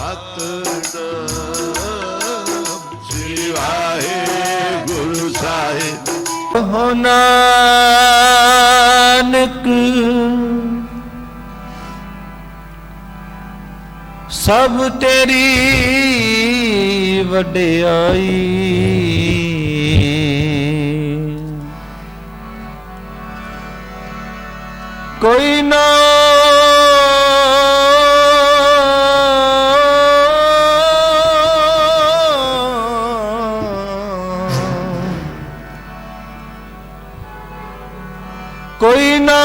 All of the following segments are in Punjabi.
ਸਤਿਨਾਮ ਸ੍ਰੀ ਵਾਹਿਗੁਰੂ ਸਾਹਿਬ। ਹੋ ਨਾਨਕ ਸਭ ਤੇਰੀ ਵਡਿਆਈ, ਕੋਈ ਨਾ कोई ना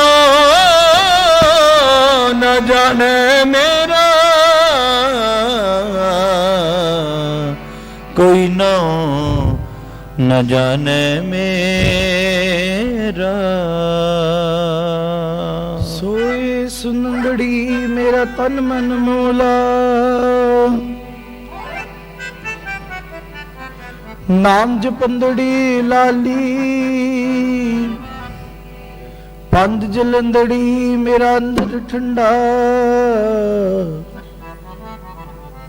न जाने मेरा, कोई ना न जाने मेरा। सोए सुनंदड़ी मेरा तन मन मोला, नाम जपंदड़ी लाली, पंध जलंदड़ी मेरा अंदर ठंडा,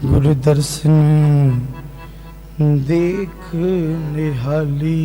गुरु दर्शन देख निहाली।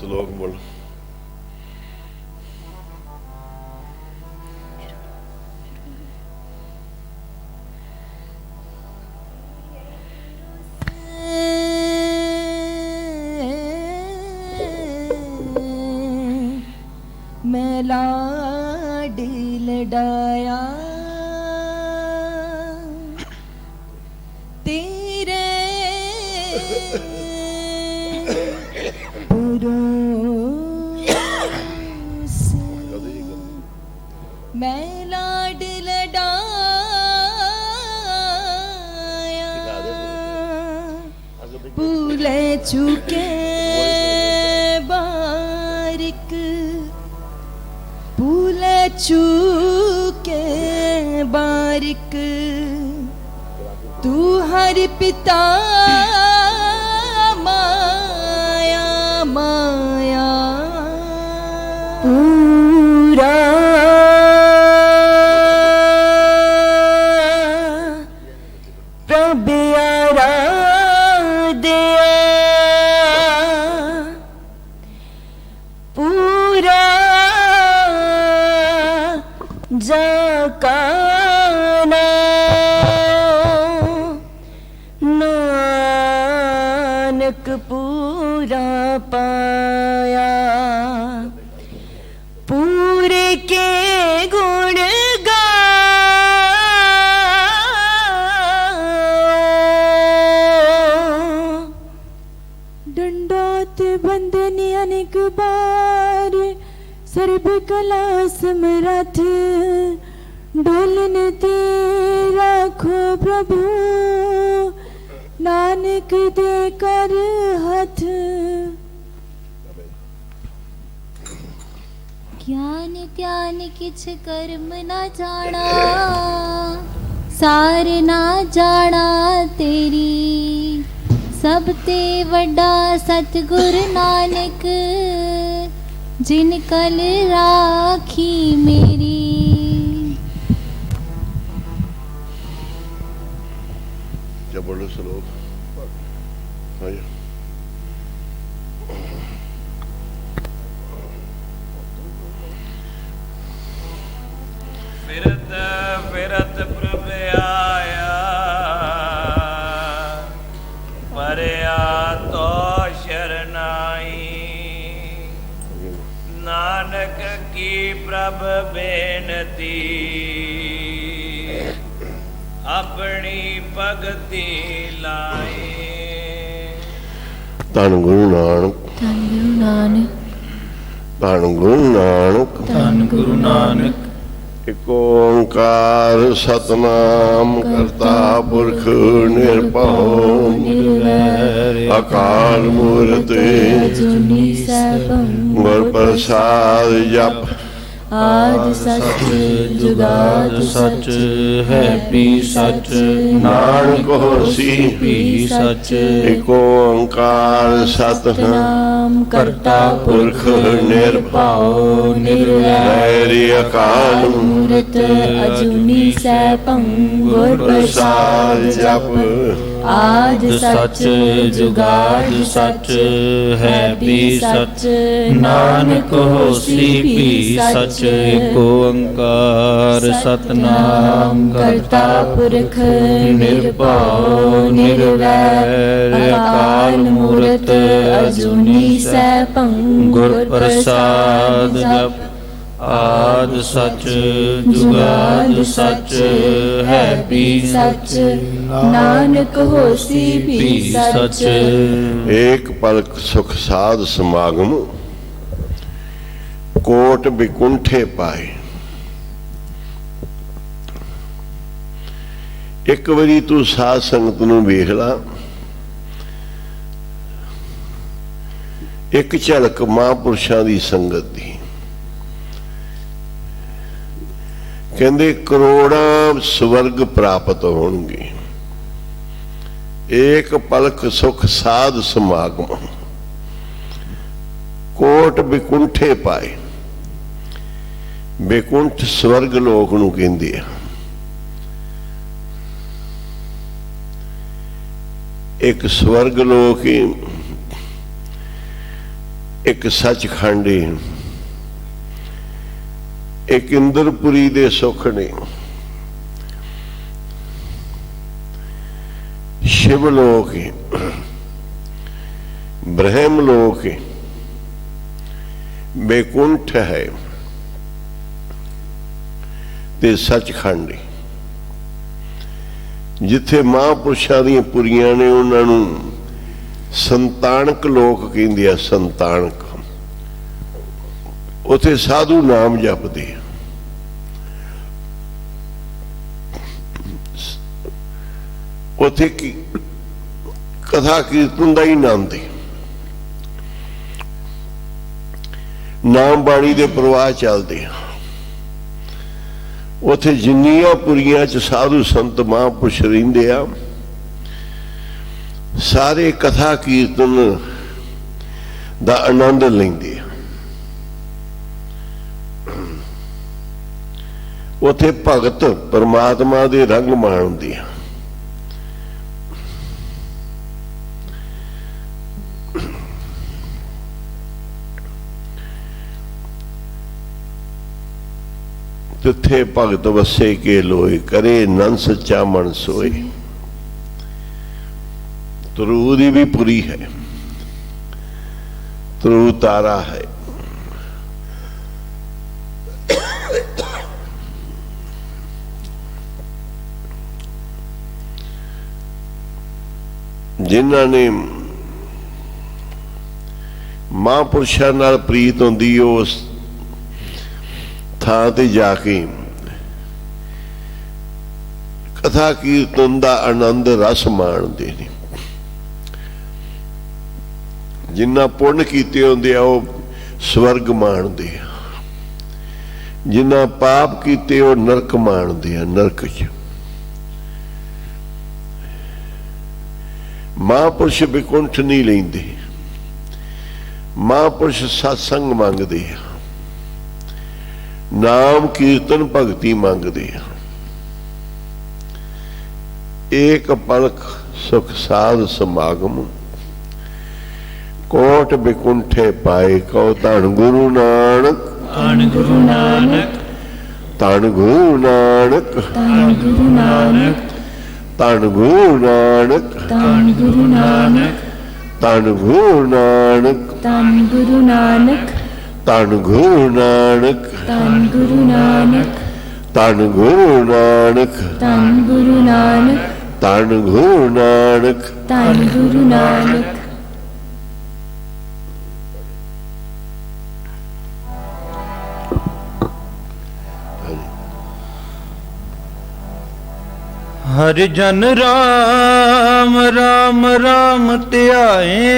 ਸ਼ਲੋਕ ਬੋਲ। मैं लाडी लडाया तेरे मैं लाड लडाया भूले चुके बारिक, भूले चुके बारिक, तू हर पिता माया माया पूरा प्रभ्यारा दया पूरा जाकाना नानक पूरा पाया, पूरे के गुण दंडोत बंदनी अनेक बार, सर्व कला समरथ डोलन ते राखो प्रभु, नानक दे कर हाथ। ज्ञान त्यान किछ कर्म ना जाना, सार ना जाना तेरी, सब ते वड्डा सतगुर नानक, जिन कल राखी मेरी। जब बोलो श्लोक फिरत फिरत प्रभ आया, ਪ੍ਰਭ ਬੇਨਤੀ ਆਪਣੀ ਭਗਤੀ ਲਾਏ। ਧੰਨ ਗੁਰੂ ਨਾਨਕ ਧੰਨ ਗੁਰੂ ਨਾਨਕ ਧੰਨ ਗੁਰੂ ਨਾਨਕ ਧੰਨ ਗੁਰੂ ਨਾਨਕ। ਇਕ ਓੰਕਾਰ ਸਤਨਾਮ ਕਰਤਾ ਪੁਰਖ ਨਿਰਭਉ ਨਿਰਵੈਰ ਅਕਾਲ ਮੂਰਤ ਅਜੂਨੀ ਸੈਭੰ ਗੁਰ ਪ੍ਰਸਾਦ ਜਪ ਆਦਿ ਸੱਚ ਜੁਗਾਦ ਸੱਚ ਹੈ ਵੀ ਸੱਚ ਨਾਨਕ ਹੋਸੀ ਵੀ ਸੱਚ। ਇਕ ਓੰਕਾਰ ਸਤਨਾਮ ਕਰਤਾ ਪੁਰਖ ਨਿਰਭਉ ਨਿਰਵੈਰ ਵੈਰੀ ਅਕਾਲ ਮੂਰਤ ਅਜੂਨੀ ਸੈਭੰ ਗੁਰ ਪ੍ਰਸਾਦ ਜਪ ਆਦਿ ਸੱਚ ਜੁਗਾਦ ਸੱਚ ਹੈ ਵੀ ਸੱਚ ਨਾਨਕ ਹੋਸੀ ਵੀ ਸੱਚ। ਏਕ ਓੰਕਾਰ ਸਤਨਾਮ ਕਰਤਾ ਪੁਰਖ ਨਿਰਭਉ ਨਿਰਵੈਰ ਅਕਾਲ ਮੂਰਤ ਅਜੂਨੀ ਸੈਭੰ ਗੁਰ ਪ੍ਰਸਾਦ ਜਪ ਆਦਿ ਸੱਚ ਜੁਗਾਦ ਸੱਚ ਹੈ ਵੀ ਸੱਚ ਨਾਨਕ ਹੋਸੀ ਵੀ ਸੱਚ। ਏਕ ਪਲਕ ਸੁਖ ਸਾਧ ਸਮਾਗਮ ਕੋਟ ਬਿਕੁੰਠੇ ਪਾਏ। ਇੱਕ ਵਾਰੀ ਤੂੰ ਸਾਧ ਸੰਗਤ ਨੂੰ ਵੇਖ ਲਾ, ਇੱਕ ਝਲਕ ਮਹਾਂਪੁਰਸ਼ਾਂ ਦੀ ਸੰਗਤ ਦੀ। ਕਹਿੰਦੇ ਕਰੋੜਾਂ ਸਵਰਗ ਪ੍ਰਾਪਤ ਹੋਣਗੇ। ਏਕ ਪਲਕ ਸੁਖ ਸਾਧ ਸਮਾਗਮ ਕੋਟ ਬਿਕੁੰਠੇ ਪਾਏ। ਬਿਕੁੰਠ ਸਵਰਗ ਲੋਕ ਨੂੰ ਕਹਿੰਦੇ ਆ। ਇੱਕ ਸਵਰਗ ਲੋਕ ਹੀ, ਇੱਕ ਸੱਚਖੰਡ ਹੀ, ਇੱਕ ਇੰਦਰਪੁਰੀ ਦੇ ਸੁੱਖ ਨੇ। शिव लोक है, ब्रह्म लोक है, बैकुंठ है ते सचखंड है। जिथे महापुरुषां दी पुरियां ने उन्होंने संतानक लोक कहंदे आ। संतानक उथे साधु नाम जपदे, उथे की कथा कीर्तन का ही नाम दे, नाम बाणी दे प्रवाह चलते। उथे जिन्नियां पुरियां च साधु संत महापुरुष रहिंदे आ, सारे कथा कीर्तन दा आनंद लैंदे आ। उथे भगत परमात्मा दे रंग माणदे आ। तिथे भगत वसे के लोए, करे नन सच्चा मन सोए। ध्रुव दी भी पुरी है, ध्रुव तारा है। जिन्हां ने महापुरुषां नाल प्रीत होंदी, उस थां ते जाके कथा कीर्तन दा आनंद रस माणदे ने। जिन्ना पुण्य कीते होंदे आ वो स्वर्ग माणदे आ, जिन्ना पाप कीते वो नरक माणदे आ। नरक च महापुरुष बिकुंठ नहीं लैंदे, महापुरुष सत्संग मंगदे आ, नाम कीर्तन भगती मंगदे आ। एक पलक सुख साध समागम कोट बिकुंठे पाए। कहो धन गुरु नानक, धन गुरु नानक, धन गुरु नानक, धन गुरु नानक, धन गुरु नानक, धन गुरु नानक, धन गुरु नानक, धन गुरु नानक, ਧੰਨ ਗੁਰੂ ਨਾਨਕ ਧੰਨ ਗੁਰੂ ਨਾਨਕ ਧੰਨ ਗੁਰੂ ਨਾਨਕ ਧੰਨ ਗੁਰੂ ਨਾਨਕ ਧੰਨ ਗੁਰੂ ਨਾਨਕ ਧੰਨ ਗੁਰੂ ਨਾਨਕ। ਹਰਿ ਜਨ ਰਾਮ ਰਾਮ ਰਾਮ ਧਿਆਏ।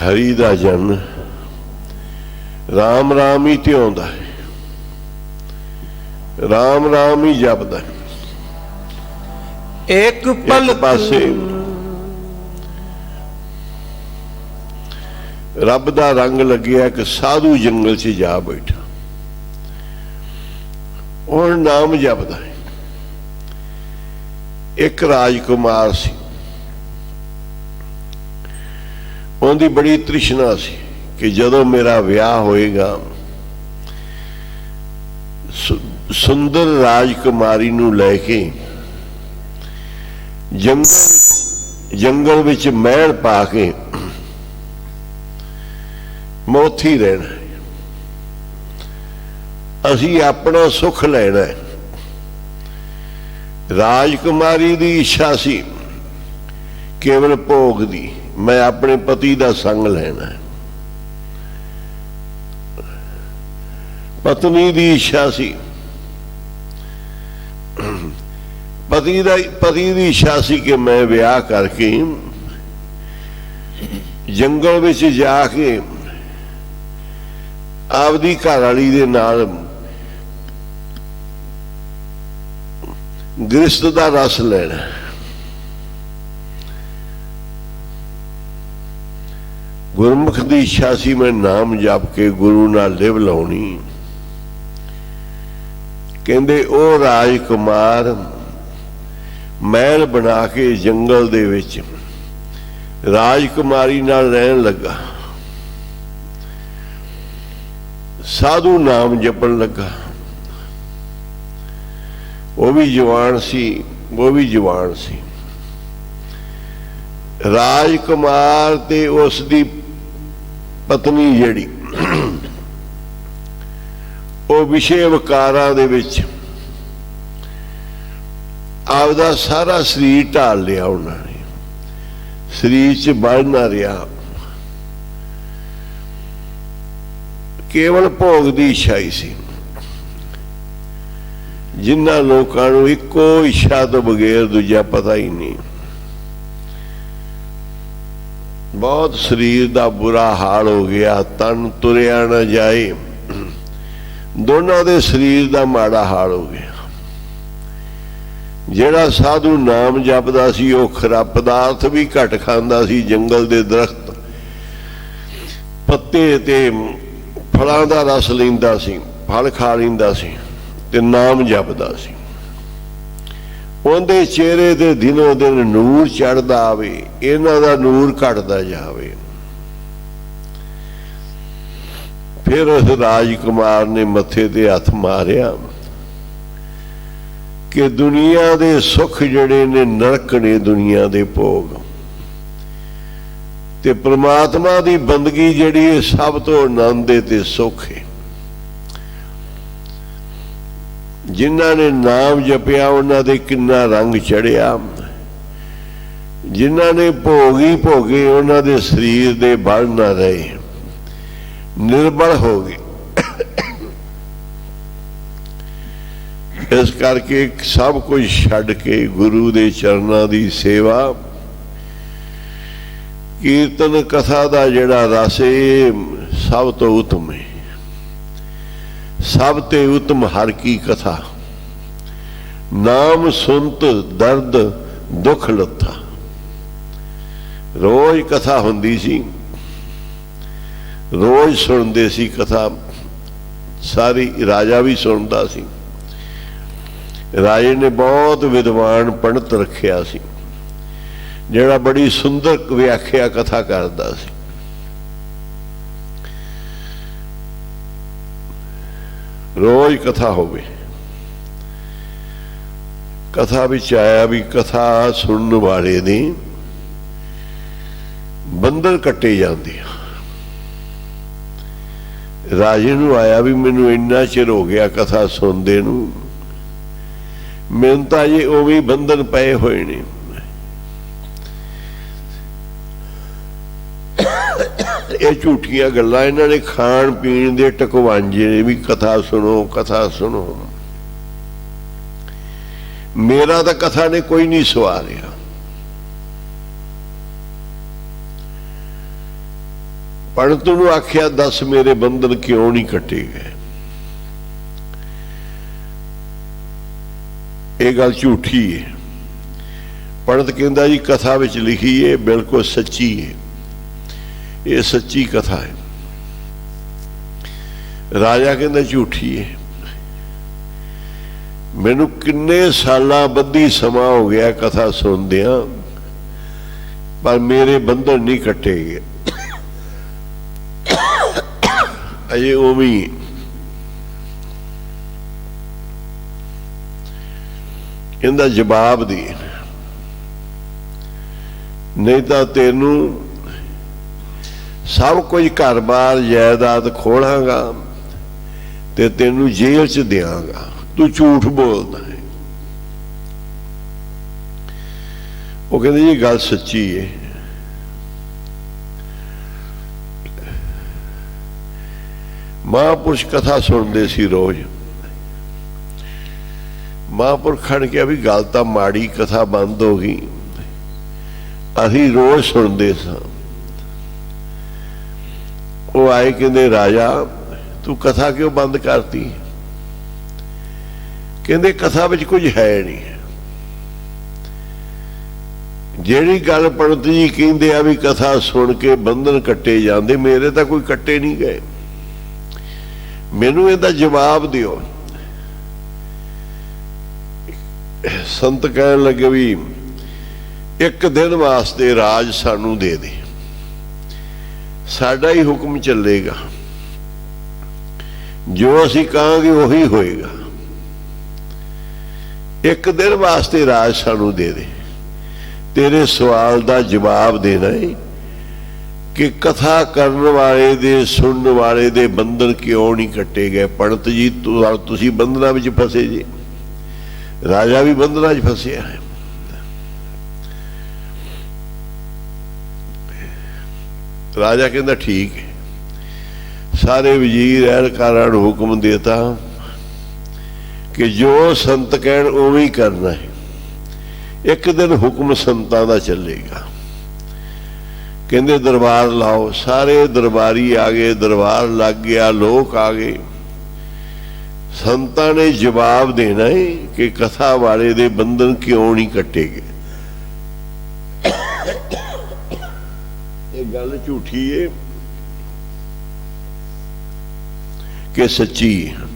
ਹਰੀ ਦਾ ਜਨ ਰਾਮ ਰਾਮ ਹੀ ਧਿਆਉਂਦਾ ਹੈ, ਰਾਮ ਰਾਮ ਹੀ ਜਪਦਾ ਹੈ। ਇੱਕ ਇੱਕ ਪਲਕ ਪਾਸੇ ਰੱਬ ਦਾ ਰੰਗ ਲੱਗਿਆ ਕਿ ਸਾਧੂ ਜੰਗਲ 'ਚ ਜਾ ਬੈਠਾ, ਉਹ ਨਾਮ ਜਪਦਾ ਹੈ। ਇੱਕ ਰਾਜਕੁਮਾਰ ਸੀ, ਉਹਦੀ ਬੜੀ ਤ੍ਰਿਸ਼ਨਾ ਸੀ ਕਿ ਜਦੋਂ ਮੇਰਾ ਵਿਆਹ ਹੋਏਗਾ ਸੁੰਦਰ ਰਾਜਕੁਮਾਰੀ ਨੂੰ ਲੈ ਕੇ ਜੰਗਲ ਵਿੱਚ ਮਹਿਲ ਪਾ ਕੇ ਮੈਂ ਉੱਥੇ ਹੀ ਰਹਿਣਾ, ਅਸੀਂ ਆਪਣਾ ਸੁੱਖ ਲੈਣਾ ਹੈ। ਰਾਜਕੁਮਾਰੀ ਦੀ ਇੱਛਾ ਸੀ ਕੇਵਲ ਭੋਗ ਦੀ, ਮੈਂ ਆਪਣੇ ਪਤੀ ਦਾ ਸੰਗ ਲੈਣਾ ਹੈ। ਪਤਨੀ ਦੀ ਇੱਛਾ ਸੀ, ਪਤੀ ਦੀ ਇੱਛਾ ਸੀ ਕਿ ਮੈਂ ਵਿਆਹ ਕਰਕੇ ਜੰਗਲ ਵਿੱਚ ਜਾ ਕੇ ਆਪਦੀ ਘਰਵਾਲੀ ਦੇ ਨਾਲ ਗ੍ਰਿਸ਼ਤ ਦਾ ਰਸ ਲੈਣਾ। ਗੁਰਮੁਖ ਦੀ ਇੱਛਾ ਸੀ ਮੈਂ ਨਾਮ ਜਪ ਕੇ ਗੁਰੂ ਨਾਲ ਲਿਵ ਲਾਉਣੀ। ਕਹਿੰਦੇ ਉਹ ਰਾਜਕੁਮਾਰ ਮਹਿਲ ਬਣਾ ਕੇ ਜੰਗਲ ਦੇ ਵਿੱਚ ਰਾਜਕੁਮਾਰੀ ਨਾਲ ਰਹਿਣ ਲੱਗਾ, ਸਾਧੂ ਨਾਮ ਜਪਣ ਲੱਗਾ। ਉਹ ਵੀ ਜਵਾਨ ਸੀ, ਰਾਜਕੁਮਾਰ ਤੇ ਉਸ ਦੀ ਪਤਨੀ ਜਿਹੜੀ ਉਹ ਵਿਸ਼ੇ ਵਿਕਾਰਾਂ ਦੇ ਵਿੱਚ ਆਪਦਾ ਸਾਰਾ ਸਰੀਰ ਢਾਲ ਲਿਆ। ਉਹਨਾਂ ਨੇ ਸਰੀਰ 'ਚ ਬਲ ਨਾ ਰਿਹਾ, ਕੇਵਲ ਭੋਗ ਦੀ ਇੱਛਾ ਹੀ ਸੀ। ਜਿਨ੍ਹਾਂ ਲੋਕਾਂ ਨੂੰ ਇੱਕੋ ਇੱਛਾ ਤੋਂ ਬਗੈਰ ਦੂਜਾ ਪਤਾ ਹੀ ਨਹੀਂ, ਬਹੁਤ ਸਰੀਰ ਦਾ ਬੁਰਾ ਹਾਲ ਹੋ ਗਿਆ, ਤਨ ਤੁਰਿਆ ਨਾ ਜਾਏ, ਦੋਨਾਂ ਦੇ ਸਰੀਰ ਦਾ ਮਾੜਾ ਹਾਲ ਹੋ ਗਿਆ। ਜਿਹੜਾ ਸਾਧੂ ਨਾਮ ਜਪਦਾ ਸੀ ਉਹ ਖਰਾਬ ਪਦਾਰਥ ਵੀ ਘੱਟ ਖਾਂਦਾ ਸੀ, ਜੰਗਲ ਦੇ ਦਰਖਤ ਪੱਤੇ ਤੇ ਫਲਾਂ ਦਾ ਰਸ ਲੈਂਦਾ ਸੀ, ਫਲ ਖਾ ਲੈਂਦਾ ਸੀ ਤੇ ਨਾਮ ਜਪਦਾ ਸੀ। ਉਹਦੇ ਚਿਹਰੇ ਤੇ ਦਿਨੋਂ ਦਿਨ ਨੂਰ ਚੜ੍ਹਦਾ ਆਵੇ, ਇਹਨਾਂ ਦਾ ਨੂਰ ਘਟਦਾ ਜਾਵੇ। ਫਿਰ ਉਸ ਰਾਜਕੁਮਾਰ ਨੇ ਮੱਥੇ ਤੇ ਹੱਥ ਮਾਰਿਆ ਕਿ ਦੁਨੀਆ ਦੇ ਸੁੱਖ ਜਿਹੜੇ ਨੇ ਨਰਕ ਨੇ, ਦੁਨੀਆ ਦੇ ਭੋਗ, ਤੇ ਪ੍ਰਮਾਤਮਾ ਦੀ ਬੰਦਗੀ ਜਿਹੜੀ ਹੈ ਸਭ ਤੋਂ ਆਨੰਦ ਤੇ ਸੁੱਖ ਹੈ। ਜਿਨ੍ਹਾਂ ਨੇ ਨਾਮ ਜਪਿਆ ਉਹਨਾਂ ਦੇ ਕਿੰਨਾ ਰੰਗ ਚੜਿਆ, ਜਿਨ੍ਹਾਂ ਨੇ ਭੋਗ ਹੀ ਭੋਗੇ ਉਹਨਾਂ ਦੇ ਸਰੀਰ ਦੇ ਬਲ ਨਾ ਰਹੇ, ਨਿਰਬਲ ਹੋ ਗਏ। ਇਸ ਕਰਕੇ ਸਭ ਕੁਝ ਛੱਡ ਕੇ ਗੁਰੂ ਦੇ ਚਰਨਾਂ ਦੀ ਸੇਵਾ, ਕੀਰਤਨ ਕਥਾ ਦਾ ਜਿਹੜਾ ਰਸ ਹੈ ਸਭ ਤੋਂ ਉਤਮ ਹੈ। ਸਭ ਤੇ ਉਤਮ ਹਰ ਕੀ ਕਥਾ, ਨਾਮ ਸੁਨਤ ਦਰਦ ਦੁੱਖ ਲੱਥਾ। ਰੋਜ਼ ਕਥਾ ਹੁੰਦੀ ਸੀ, ਰੋਜ਼ ਸੁਣਦੇ ਸੀ ਕਥਾ, ਸਾਰੀ ਰਾਜਾ ਵੀ ਸੁਣਦਾ ਸੀ। ਰਾਜੇ ਨੇ ਬਹੁਤ ਵਿਦਵਾਨ ਪੰਡਤ ਰੱਖਿਆ ਸੀ ਜਿਹੜਾ ਬੜੀ ਸੁੰਦਰ ਵਿਆਖਿਆ ਕਥਾ ਕਰਦਾ ਸੀ। ਰੋਜ਼ ਕਥਾ ਹੋਵੇ। ਕਥਾ ਵਿੱਚ ਆਇਆ ਵੀ ਕਥਾ ਸੁਣਨ ਵਾਲੇ ਨੇ ਬੰਦਰ ਕੱਟੇ ਜਾਂਦੇ ਆ। राजे नूं आया भी मैनू इन्ना चिर हो गया कथा सुनदे नूं, मैनूं तां अजे उवें बंधन पए होए ने। ये झूठियां गल्लां इन्हां ने खाण पीण दे टकवांजे ने भी कथा सुनो कथा सुनो। मेरा तो कथा ने कोई नहीं सवारिया। पंडित नूं आख्या दस मेरे बंधन क्यों नहीं कटे गए। ये गल झूठी है। पंडित कहंदा जी कथा विच लिखी है बिल्कुल सच्ची है, ये सच्ची कथा है। राजा कहंदा झूठी है। मैनू किन्ने सालां बद्धी समा हो गया कथा सुनदियां, पर मेरे बंधन नहीं कटे गए, अजे उवें। इहदा जवाब दे, नहीं तो तेनू सब कुछ घर बार जायदाद खोलांगा ते तेनू जेल च देंगा, तू झूठ बोलदा है। वो कहते जी गल सच्ची है। महापुरुष कथा सुनते सी रोज। महापुरुष खड़ के भी गल तां माड़ी, कथा बंद हो गई, असीं रोज सुनते सां। वो आए कहते राजा तू कथा क्यों बंद करती। कहते कथा विच कुछ है नहीं। जेड़ी गल पंडित जी कहते आ भी कथा सुन के बंधन कट्टे जाते, मेरे तो कोई कट्टे नहीं गए। मैनू इहदा जवाब दिओ। संत कहन लगे भी एक दिन वास्ते राज सानू दे दे, साडा ही हुक्म चलेगा, जो असीं कहांगे वही होएगा। एक दिन वास्ते राज सानू दे दे। तेरे सवाल का जवाब देना है कि कथा करने वाले दे सुनने वाले दे बंधन क्यों नहीं कट्टे गए। पंडित जी तुसीं बंधना विच फसे जी, राजा भी बंधना च फसिया है। राजा कहता ठीक है। सारे वजीर एहलकारां नूं हुक्म देता कि जो संत कहण उवें ही करना है। एक दिन हुक्म संतां दा चलेगा। कहंदे दरबार लाओ, सारे दरबारी आ गए, दरबार लग गया, लोग आ गए। संतां ने जवाब देना है कि कथा वाले दे बंधन क्यों नहीं कट्टे गए। ये गल झूठी है कि सच्ची है।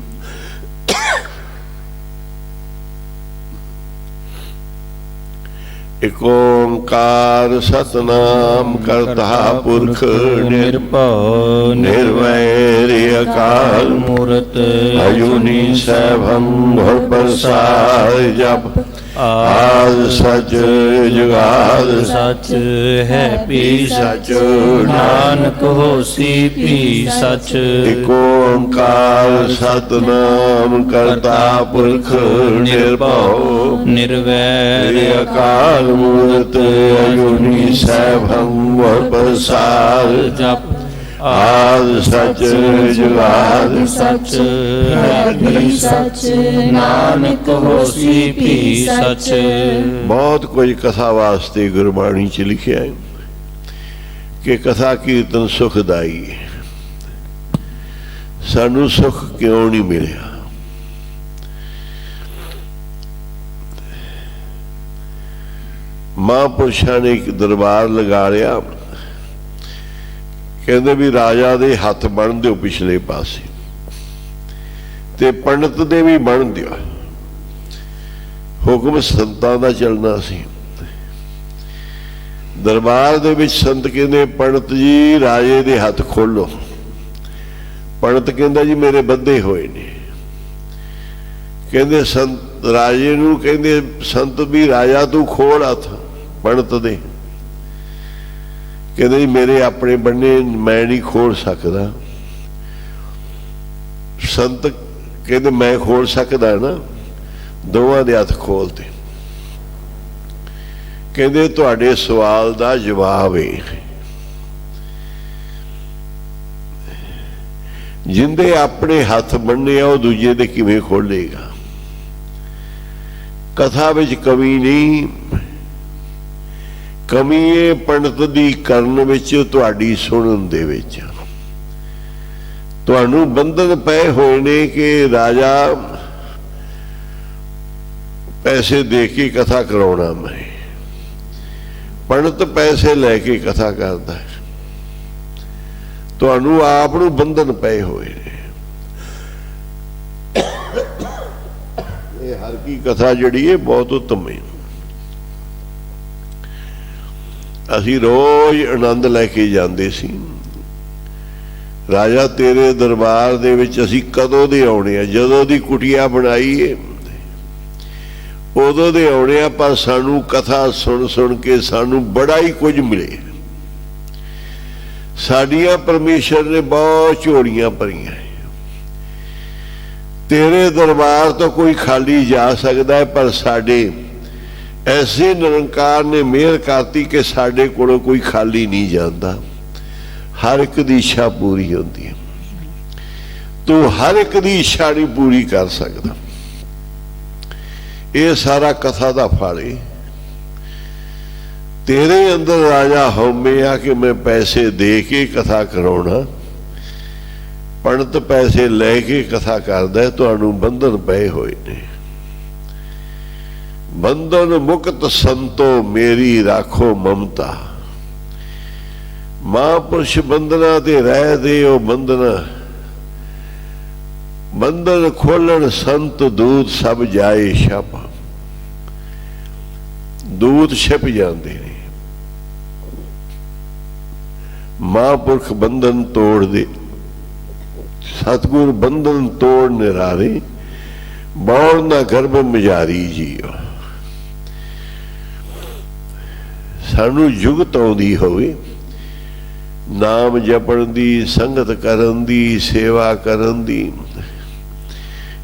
एक ओंकार सतनाम करता पुरख निर्भव निर्वैर अकाल मूरत अजुनी सैभं भव प्रसाद जप आद सच जुगाद सच है पी सच नानक होसी पी सच। एक ओंकार सतनाम करता पुरख निर्भव निर्वैर अकाल मूरत अजुनी सैभं भव प्रसाद जप आद सच जुगाद सच है भी सच नानक होसी भी सच। बहुत कुछ कथा वास्ते गुरबाणी च लिखिया है कि कथा कीर्तन सुखदाई है। सानू सुख क्यों नहीं मिलिया। महापुरुषां ने एक दरबार लगा लिया। कहते भी राजा दे हथ बन दो पिछले पासे ते पंडित दे भी बन दियो। हुक्म संतां दा चलना सी। दरबार दे विच संत कहते पंडित जी राजे दे हथ खोलो। पंडित कहता जी मेरे बंधे होए ने। कहते संत राजे नूं कहते संत भी राजा तू खोल हथ पंडित दे। कहते जी मेरे अपने बन्ने मैं नहीं खोल सकता। ਸੰਤ ਕਹਿੰਦੇ ਮੈਂ ਖੋਲ ਸਕਦਾ ਨਾ, ਦੋਵਾਂ ਦੇ ਹੱਥ ਖੋਲਤੇ। ਕਹਿੰਦੇ ਤੁਹਾਡੇ ਸਵਾਲ ਦਾ ਜਵਾਬ ਹੈ, ਜਿੰਦੇ ਆਪਣੇ ਹੱਥ ਬੰਨੇ ਆ ਉਹ ਦੂਜੇ ਦੇ ਕਿਵੇਂ ਖੋਲੇਗਾ। ਕਥਾ ਵਿੱਚ ਕਮੀ ਨਹੀਂ, ਕਮੀ ਹੈ ਪੰਡਤ ਦੀ ਕਰਨ ਵਿੱਚ, ਤੁਹਾਡੀ ਸੁਣਨ ਦੇ ਵਿੱਚ। ਤੁਹਾਨੂੰ ਬੰਧਨ ਪਏ ਹੋਏ ਨੇ ਕਿ ਰਾਜਾ ਪੈਸੇ ਦੇ ਕੇ ਕਥਾ ਕਰਾਉਣਾ, ਮੈਂ ਪੰਡਤ ਪੈਸੇ ਲੈ ਕੇ ਕਥਾ ਕਰਦਾ ਹੈ। ਤੁਹਾਨੂੰ ਆਪ ਨੂੰ ਬੰਧਨ ਪਏ ਹੋਏ ਨੇ। ਇਹ ਹਰ ਕੀ ਕਥਾ ਜਿਹੜੀ ਹੈ ਬਹੁਤ ਉੱਤਮ ਹੈ। ਅਸੀਂ ਰੋਜ਼ ਆਨੰਦ ਲੈ ਕੇ ਜਾਂਦੇ ਸੀ। ਰਾਜਾ ਤੇਰੇ ਦਰਬਾਰ ਦੇ ਵਿੱਚ ਅਸੀਂ ਕਦੋਂ ਦੇ ਆਉਣੇ ਆ, ਜਦੋਂ ਦੀ ਕੁਟੀਆ ਬਣਾਈ ਏ ਉਦੋਂ ਦੇ ਆਉਣੇ ਆ, ਪਰ ਸਾਨੂੰ ਕਥਾ ਸੁਣ ਸੁਣ ਕੇ ਸਾਨੂੰ ਬੜਾ ਹੀ ਕੁਝ ਮਿਲੇ। ਸਾਡੀਆਂ ਪਰਮੇਸ਼ਰ ਨੇ ਬਹੁਤ ਝੋਲੀਆਂ ਭਰੀਆਂ। ਤੇਰੇ ਦਰਬਾਰ ਤੋਂ ਕੋਈ ਖਾਲੀ ਜਾ ਸਕਦਾ ਹੈ, ਪਰ ਸਾਡੇ ਐਸੇ ਨਿਰੰਕਾਰ ਨੇ ਮਿਹਰ ਕਰਤੀ ਕਿ ਸਾਡੇ ਕੋਲੋਂ ਕੋਈ ਖਾਲੀ ਨਹੀਂ ਜਾਂਦਾ। ਹਰ ਇੱਕ ਦੀ ਇੱਛਾ ਪੂਰੀ ਹੁੰਦੀ ਹੈ। ਤੂੰ ਹਰ ਇੱਕ ਦੀ ਇੱਛਾ ਨਹੀਂ ਪੂਰੀ ਕਰ ਸਕਦਾ। ਇਹ ਸਾਰਾ ਕਥਾ ਦਾ ਫਲ ਹੈ। ਤੇਰੇ ਅੰਦਰ ਰਾਜਾ ਹਉਮੈ ਆ ਕਿ ਮੈਂ ਪੈਸੇ ਦੇ ਕੇ ਕਥਾ ਕਰਾਉਣਾ, ਪੰਡਤ ਪੈਸੇ ਲੈ ਕੇ ਕਥਾ ਕਰਦਾ। ਤੁਹਾਨੂੰ ਬੰਧਨ ਪਏ ਹੋਏ ਨੇ। ਬੰਧਨ ਮੁਕਤ ਸੰਤੋ ਮੇਰੀ ਰਾਖੋ ਮਮਤਾ। ਮਹਾਂਪੁਰਸ਼ ਬੰਧਨਾਂ ਤੇ ਰਹਿ ਦੇ ਉਹ ਬੰਧਨਾ, ਬੰਧਨ ਖੋਲਣ ਸੰਤ ਦੂਤ ਸਭ ਜਾਏ ਛਪ। ਦੂਤ ਛਿਪ ਜਾਂਦੇ ਨੇ। ਮਹਾਂਪੁਰਖ ਬੰਧਨ ਤੋੜਦੇ, ਸਤਿਗੁਰ ਬੰਧਨ ਤੋੜ ਨਿਰਾਰੇ, ਬੌੜ ਨਾ ਗਰਭ ਮਜਾਰੀ ਜੀਓ। ਸਾਨੂੰ ਜੁਗਤ ਆਉਂਦੀ ਹੋਵੇ ਨਾਮ ਜਪਣ ਦੀ, ਸੰਗਤ ਕਰਨ ਦੀ, ਸੇਵਾ ਕਰਨ ਦੀ,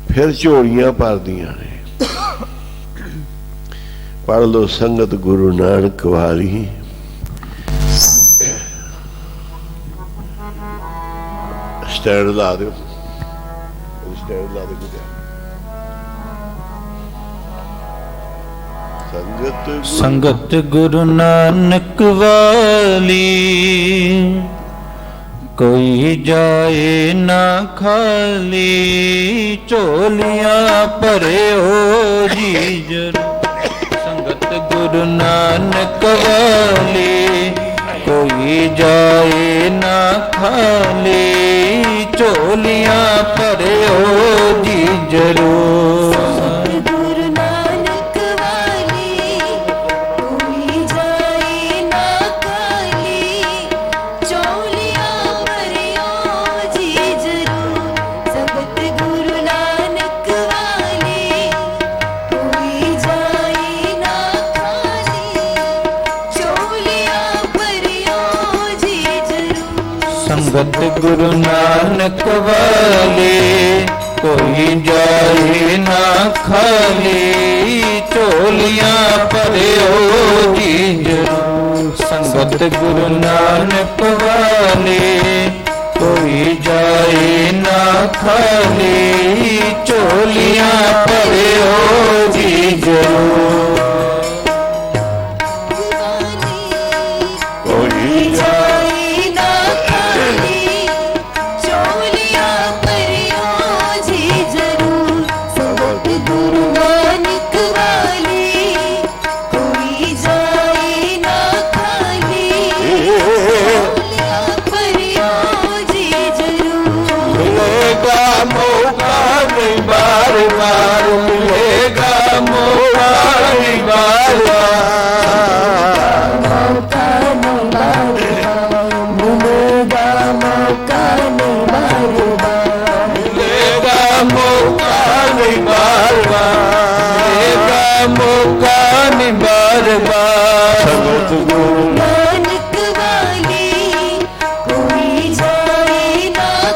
ਫਿਰ ਝੋਲੀਆਂ ਭਰਦੀਆਂ ਨੇ। ਪੜ੍ਹ ਲਓ ਸੰਗਤ ਗੁਰੂ ਨਾਨਕ ਵਾਲੀ। ਸਟੈਂਡ ਲਾ ਦਿਓ, ਸਟੈਂਡ ਲਾ ਦਿਓ। ਸੰਗਤ ਗੁਰੂ ਨਾਨਕ ਵਾਲੀ, ਕੋਈ ਜਾਏ ਨਾ ਖਾਲੀ, ਝੋਲੀਆਂ ਭਰਿਓ ਜੀਜਰ। ਸੰਗਤ ਗੁਰੂ ਨਾਨਕ ਵਾਲੀ, ਕੋਈ ਜਾਏ ਨਾ ਖਾਲੀ, ਝੋਲੀਆਂ ਭਰਿਓ ਜੀਜਰ। ਸੰਗਤ ਗੁਰੂ ਨਾਨਕ ਵਾਲੇ, ਕੋਈ ਜਾਏ ਨਾ ਖਾਲੀ, ਝੋਲੀਆਂ ਭਰਿਓ ਜੀਜਰੂ। ਸੰਗਤ ਗੁਰੂ ਨਾਨਕ ਵਾਲੇ, ਕੋਈ ਜਾਏ ਨਾ ਖਾਲੀ, ਝੋਲੀਆਂ ਭਰਿਓ ਜੀਜਰੂ। कोई जाए ना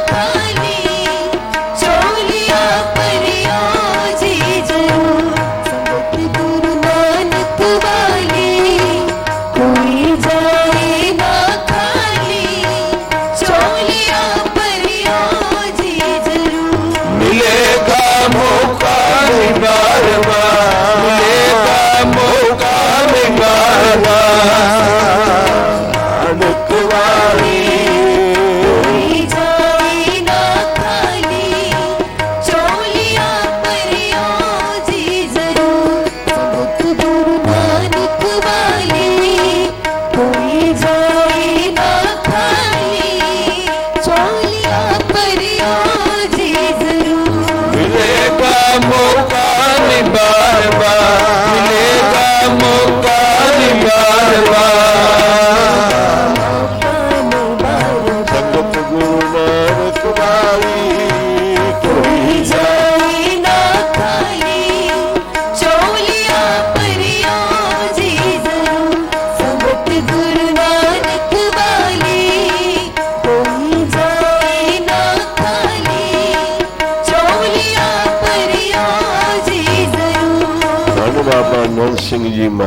खाली,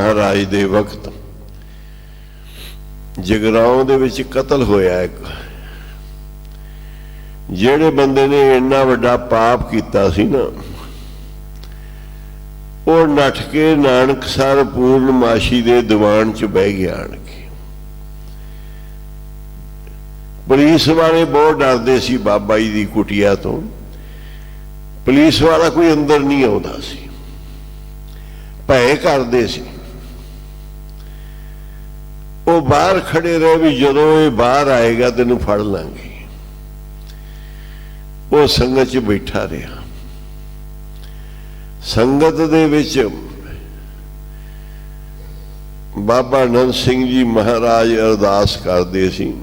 ਮਹਾਰਾਜ ਦੇ ਵਕਤ ਜਗਰਾਉਂ ਦੇ ਵਿੱਚ ਕਤਲ ਹੋਇਆ ਇੱਕ। ਜਿਹੜੇ ਬੰਦੇ ਨੇ ਇੰਨਾ ਵੱਡਾ ਪਾਪ ਕੀਤਾ ਸੀ ਨਾ, ਉਹ ਨੱਠ ਕੇ ਨਾਨਕਸਰ ਪੂਰਨਮਾਸ਼ੀ ਦੇ ਦੀਵਾਨ 'ਚ ਬਹਿ ਗਿਆ ਆਣ ਕੇ। ਪੁਲਿਸ ਵਾਲੇ ਬਹੁਤ ਡਰਦੇ ਸੀ ਬਾਬਾ ਜੀ ਦੀ ਕੁਟੀਆ ਤੋਂ। ਪੁਲਿਸ ਵਾਲਾ ਕੋਈ ਅੰਦਰ ਨਹੀਂ ਆਉਂਦਾ ਸੀ, ਭੈ ਕਰਦੇ ਸੀ। ਉਹ ਬਾਹਰ ਖੜੇ ਰਹੇ ਵੀ ਜਦੋਂ ਇਹ ਬਾਹਰ ਆਏਗਾ ਤੈਨੂੰ ਫੜ ਲਾਂਗੇ। ਉਹ ਸੰਗਤ 'ਚ ਬੈਠਾ ਰਿਹਾ। ਸੰਗਤ ਦੇ ਵਿੱਚ ਬਾਬਾ ਨੰਦ ਸਿੰਘ ਜੀ ਮਹਾਰਾਜ ਅਰਦਾਸ ਕਰਦੇ ਸੀ।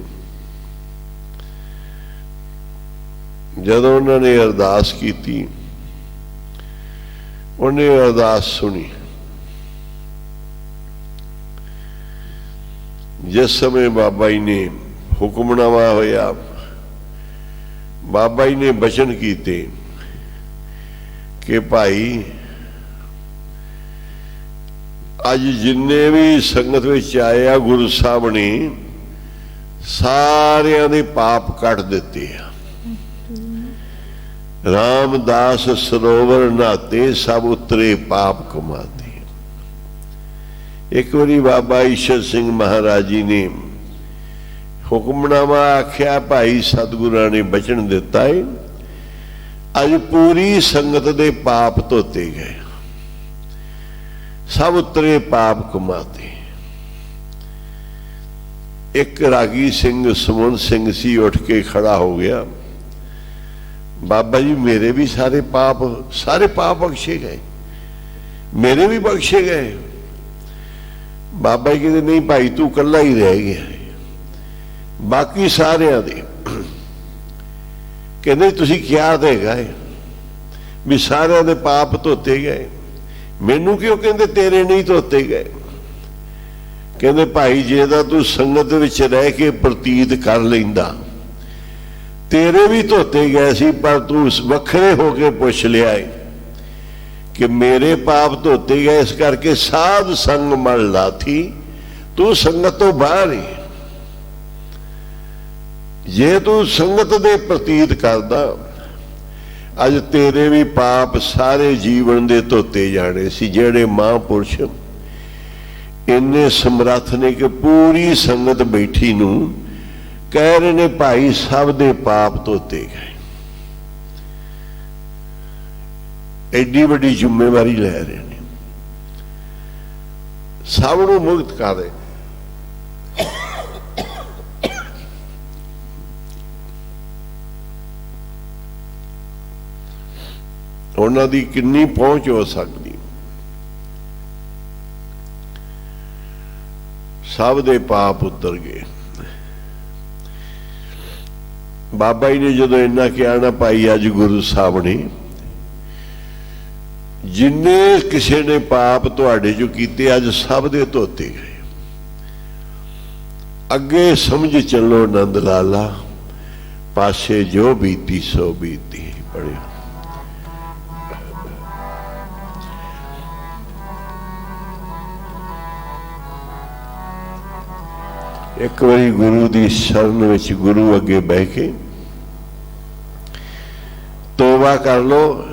ਜਦੋਂ ਉਹਨਾਂ ਨੇ ਅਰਦਾਸ ਕੀਤੀ, ਉਹਨੇ ਅਰਦਾਸ ਸੁਣੀ। ਜਿਸ ਸਮੇਂ ਬਾਬਾ ਜੀ ਨੇ ਹੁਕਮਨਾਮਾ ਹੋਇਆ, ਬਾਬਾ ਜੀ ਨੇ ਬਚਨ ਕੀਤੇ ਕਿ ਭਾਈ ਅੱਜ ਜਿੰਨੇ ਵੀ ਸੰਗਤ ਵਿੱਚ ਆਏ ਆ, ਗੁਰੂ ਸਾਹਿਬ ਨੇ ਸਾਰਿਆਂ ਦੇ ਪਾਪ ਕੱਟ ਦਿੱਤੇ ਆ। ਰਾਮਦਾਸ ਸਰੋਵਰ ਨਹਾਤੇ, ਸਭ ਉਤਰੇ ਪਾਪ ਕਮਾਤੇ। ਇੱਕ ਵਾਰੀ ਬਾਬਾ ਈਸ਼ਰ ਸਿੰਘ ਮਹਾਰਾਜ ਜੀ ਨੇ ਹੁਕਮਨਾਮਾ ਆਖਿਆ, ਭਾਈ ਸਤਿਗੁਰਾਂ ਨੇ ਬਚਨ ਦਿੱਤਾ ਹੈ, ਅੱਜ ਪੂਰੀ ਸੰਗਤ ਦੇ ਪਾਪ ਧੋਤੇ ਗਏ, ਸਭ ਉਤਰੇ ਪਾਪ ਕਮਾਤੇ। ਇੱਕ ਰਾਗੀ ਸਿੰਘ ਸਮੁੰਦ ਸਿੰਘ ਸੀ, ਉੱਠ ਕੇ ਖੜਾ ਹੋ ਗਿਆ, ਬਾਬਾ ਜੀ ਮੇਰੇ ਵੀ ਸਾਰੇ ਪਾਪ ਬਖਸ਼ੇ ਗਏ, ਮੇਰੇ ਵੀ ਬਖਸ਼ੇ ਗਏ। ਬਾਬਾ ਜੀ ਕਹਿੰਦੇ ਨਹੀਂ ਭਾਈ, ਤੂੰ ਇਕੱਲਾ ਹੀ ਰਹਿ ਗਿਆ, ਬਾਕੀ ਸਾਰਿਆਂ ਦੇ। ਕਹਿੰਦੇ ਤੁਸੀਂ ਕਿਹਾ ਦੇਗਾ ਵੀ ਸਾਰਿਆਂ ਦੇ ਪਾਪ ਧੋਤੇ ਗਏ, ਮੈਨੂੰ ਕਿਉਂ ਕਹਿੰਦੇ ਤੇਰੇ ਨਹੀਂ ਧੋਤੇ ਗਏ? ਕਹਿੰਦੇ ਭਾਈ ਜੇ ਤਾਂ ਤੂੰ ਸੰਗਤ ਵਿੱਚ ਰਹਿ ਕੇ ਪ੍ਰਤੀਤ ਕਰ ਲੈਂਦਾ, ਤੇਰੇ ਵੀ ਧੋਤੇ ਗਏ ਸੀ, ਪਰ ਤੂੰ ਵੱਖਰੇ ਹੋ ਕੇ ਪੁੱਛ ਲਿਆ ਹੈ ਕਿ ਮੇਰੇ ਪਾਪ ਧੋਤੇ ਗਏ, ਇਸ ਕਰਕੇ ਸਾਧ ਸੰਗ ਮਲ ਲਾਥੀ, ਤੂੰ ਸੰਗਤ ਤੋਂ ਬਾਹਰ ਹੀ। ਜੇ ਤੂੰ ਸੰਗਤ ਦੇ ਪ੍ਰਤੀਤ ਕਰਦਾ, ਅੱਜ ਤੇਰੇ ਵੀ ਪਾਪ ਸਾਰੇ ਜੀਵਨ ਦੇ ਧੋਤੇ ਜਾਣੇ ਸੀ। ਜਿਹੜੇ ਮਹਾਂਪੁਰਸ਼ ਇੰਨੇ ਸਮਰੱਥ ਨੇ ਕਿ ਪੂਰੀ ਸੰਗਤ ਬੈਠੀ ਨੂੰ ਕਹਿ ਰਹੇ ਨੇ ਭਾਈ ਸਭ ਦੇ ਪਾਪ ਧੋਤੇ ਗਏ, ਐਡੀ ਵੱਡੀ ਜ਼ਿੰਮੇਵਾਰੀ ਲੈ ਰਹੇ ਨੇ, ਸਭ ਨੂੰ ਮੁਕਤ ਕਰ ਰਹੇ। ਉਹਨਾਂ ਦੀ ਕਿੰਨੀ ਪਹੁੰਚ ਹੋ ਸਕਦੀ? ਸਭ ਦੇ ਪਾਪ ਉਤਰ ਗਏ। ਬਾਬਾ ਜੀ ਨੇ ਜਦੋਂ ਇੰਨਾ ਕਿਹਾ ਨਾ, ਭਾਈ ਅੱਜ ਗੁਰੂ ਸਾਹਿਬ ਨੇ ਜਿੰਨੇ ਕਿਸੇ ਨੇ ਪਾਪ ਤੁਹਾਡੇ ਚੋਂ ਕੀਤੇ, ਅੱਜ ਸਭ ਦੇ ਧੋਤੇ ਗਏ। ਅੱਗੇ ਸਮਝ ਚੱਲੋ ਨੰਦ ਲਾਲਾ, ਪਾਸੇ ਜੋ ਬੀਤੀ ਸੋ ਬੀਤੀ। ਪੜਿਓ ਇੱਕ ਵਾਰੀ ਗੁਰੂ ਦੀ ਸ਼ਰਨ ਵਿੱਚ ਗੁਰੂ ਅੱਗੇ ਬਹਿ ਕੇ ਤੋਬਾ ਕਰ ਲੋ।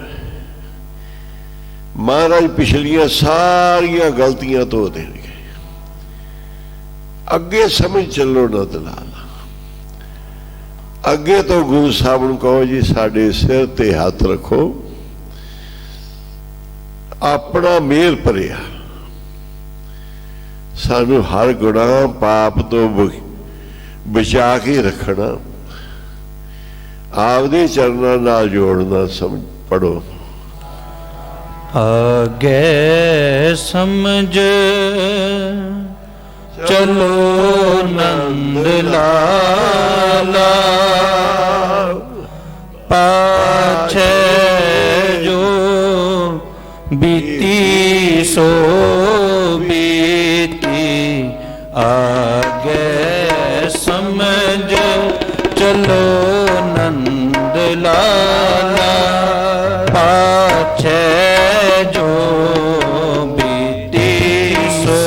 ਮਹਾਰਾਜ ਪਿਛਲੀਆਂ ਸਾਰੀਆਂ ਗਲਤੀਆਂ ਧੋ ਦੇਣਗੇ। ਅੱਗੇ ਸਮਝ ਚੱਲੋ ਨਾ ਦਲਾਲ। ਅੱਗੇ ਤੋਂ ਗੁਰੂ ਸਾਹਿਬ ਨੂੰ ਕਹੋ ਜੀ ਸਾਡੇ ਸਿਰ ਤੇ ਹੱਥ ਰੱਖੋ, ਆਪਣਾ ਮਿਹਰ ਭਰਿਆ ਸਾਨੂੰ ਹਰ ਗੁਨਾਹ ਪਾਪ ਤੋਂ ਬਚਾ ਕੇ ਰੱਖਣਾ, ਆਪਦੇ ਚਰਨਾਂ ਨਾਲ ਜੋੜਨਾ। ਸਮਝ ਪੜੋ। ਆਗੇ ਸਮਝ ਚਲੋ ਨੰਦ ਲਾਲਾ, ਪਾਛੇ ਜੋ ਬੀਤੀ ਸੋ ਬੀਤੀ। ਆਗੇ ਸਮਝ ਚਲੋ ਨੰਦ ਲਾਲਾ, ਪਾਛੇ ਜੋ ਬੀਤੀ ਸੋ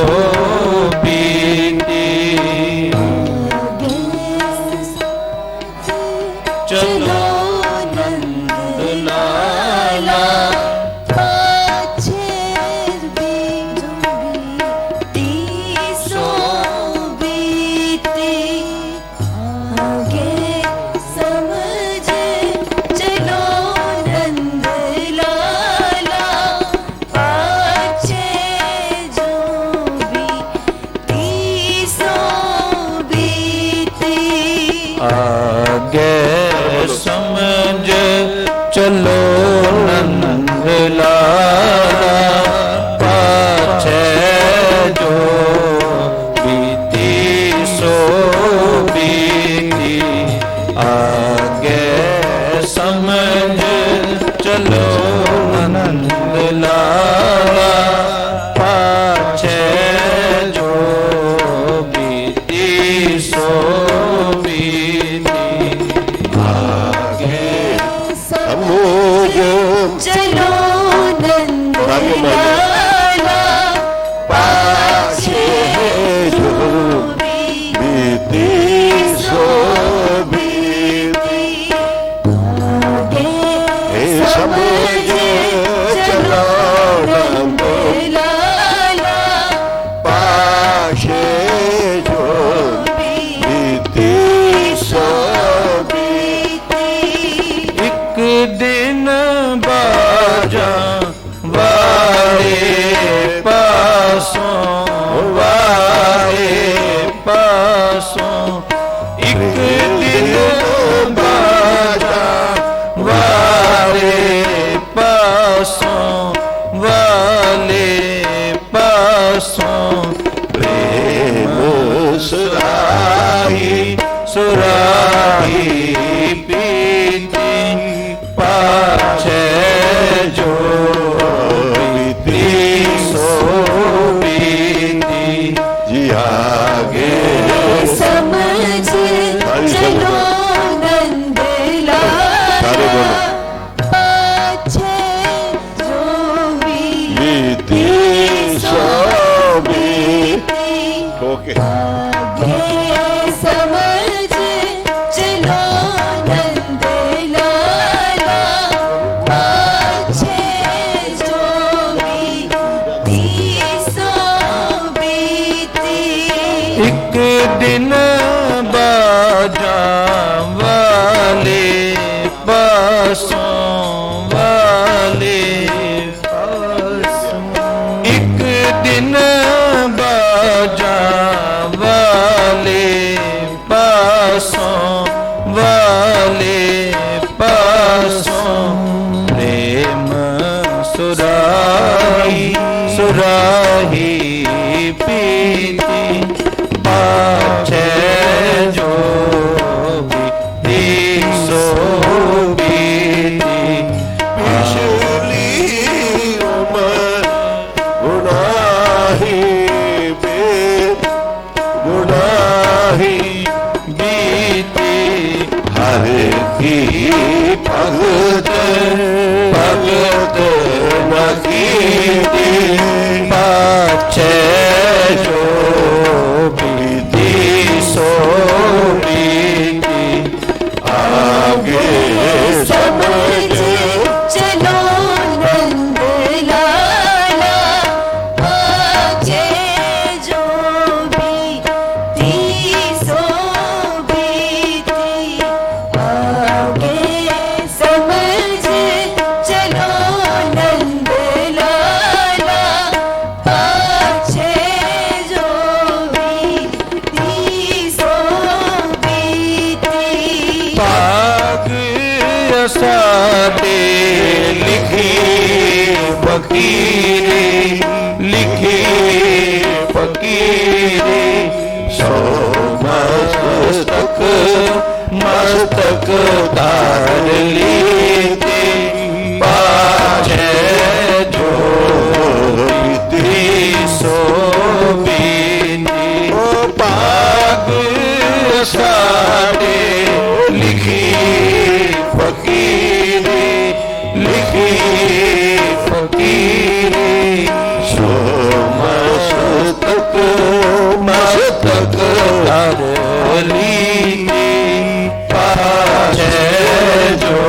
सुराही पीती पाछे जो बीती सो बीती जी आगे समझ चलो नंद सारे बोलो। पाछे जो बीती सो बीती ओके आगे समझ चलो नंद लाला पाछे जो बीती सो बीती एक दिन बाजा वाले पासों वाले एक दिन बाजा वाले पासों वाले पासों प्रेम सुराही सुराही पीती पाछे जो बीती सो बीती पिछली उम्र गुनाही बे गुनाही बीती हर की भगत भगत न कीती पाछे जो बीती सो बीती आगे समझ चलो नंद लाला पाछे जो बीती सो बीती आगे समझ चलो नंद लाला पाछे जो बीती सो बीती पाग सादे लिखी फकीरी लिखी फकीरी सो मस्तक मस्तक तार लीते पाछे जो बीती सो बीती पाग सादे लिखी फकीरी लिखी फकीरी सो मस्तक मस्तक तारली पाछे जो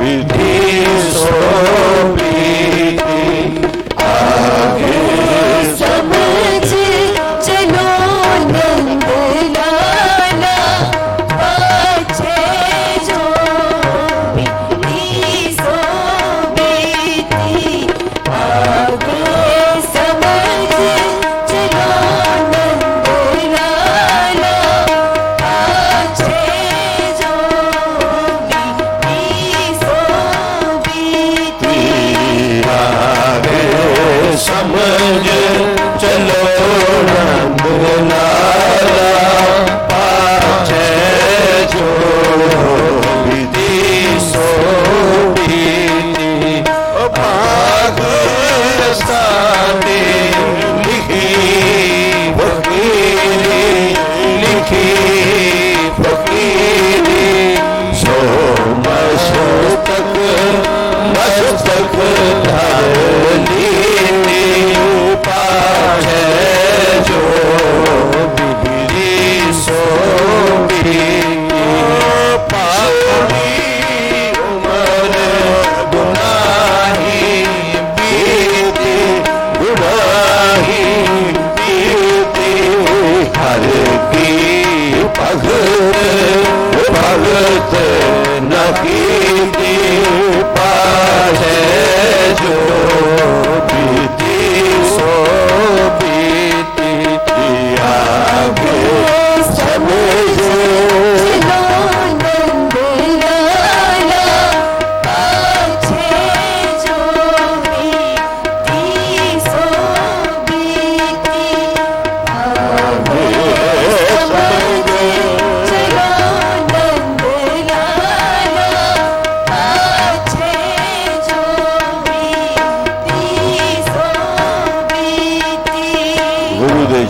विधि सो बीती आगे समझ चलो नंद लाला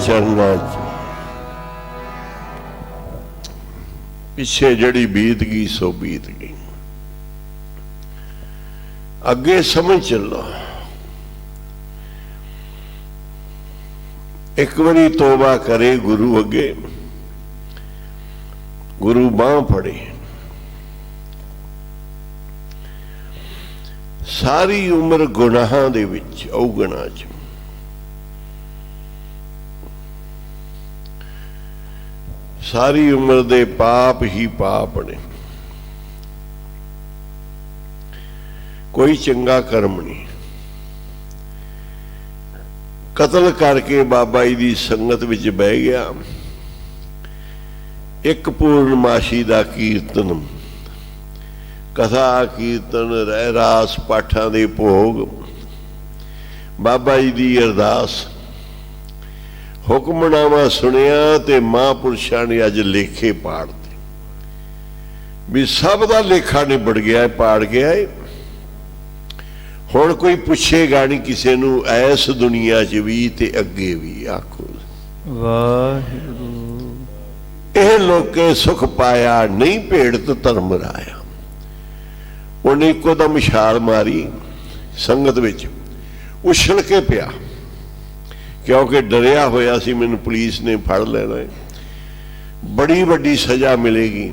चरणों च पिछे जड़ी बीत गई सो बीत गई, अगे समझ चलो। एक बारी तोबा करे गुरु अगे, गुरु बांह फड़े, सारी उम्र गुनाहां दे विच अवगुणां च सारी उम्र दे पाप ही पाप ने, कोई चंगा कर्म नहीं। कतल करके बाबा जी दी संगत विच बह गया। एक पूर्णमाशी दा कीर्तन, कथा कीर्तन, रह रास पाठां दे भोग, बाबा जी दी अरदास, हुक्मनामा सुनिया ते महापुरुषां ने अज लेखे पाड़ते भी सब दा लेखा निबड़ गया, पाड़ गया है। हुण कोई पुछेगा नहीं किसी नूं ऐस दुनिया च भी ते अगे भी। आखो वाहिगुरू। यह लोके सुख पाया नहीं भेड़त धर्म राया। उन्हें इको दम छाल मारी, संगत विच उछल के पिया, क्योंकि डरिया होया सी मैनूं पुलिस ने फड़ लेना है, बड़ी वड्डी सजा मिलेगी,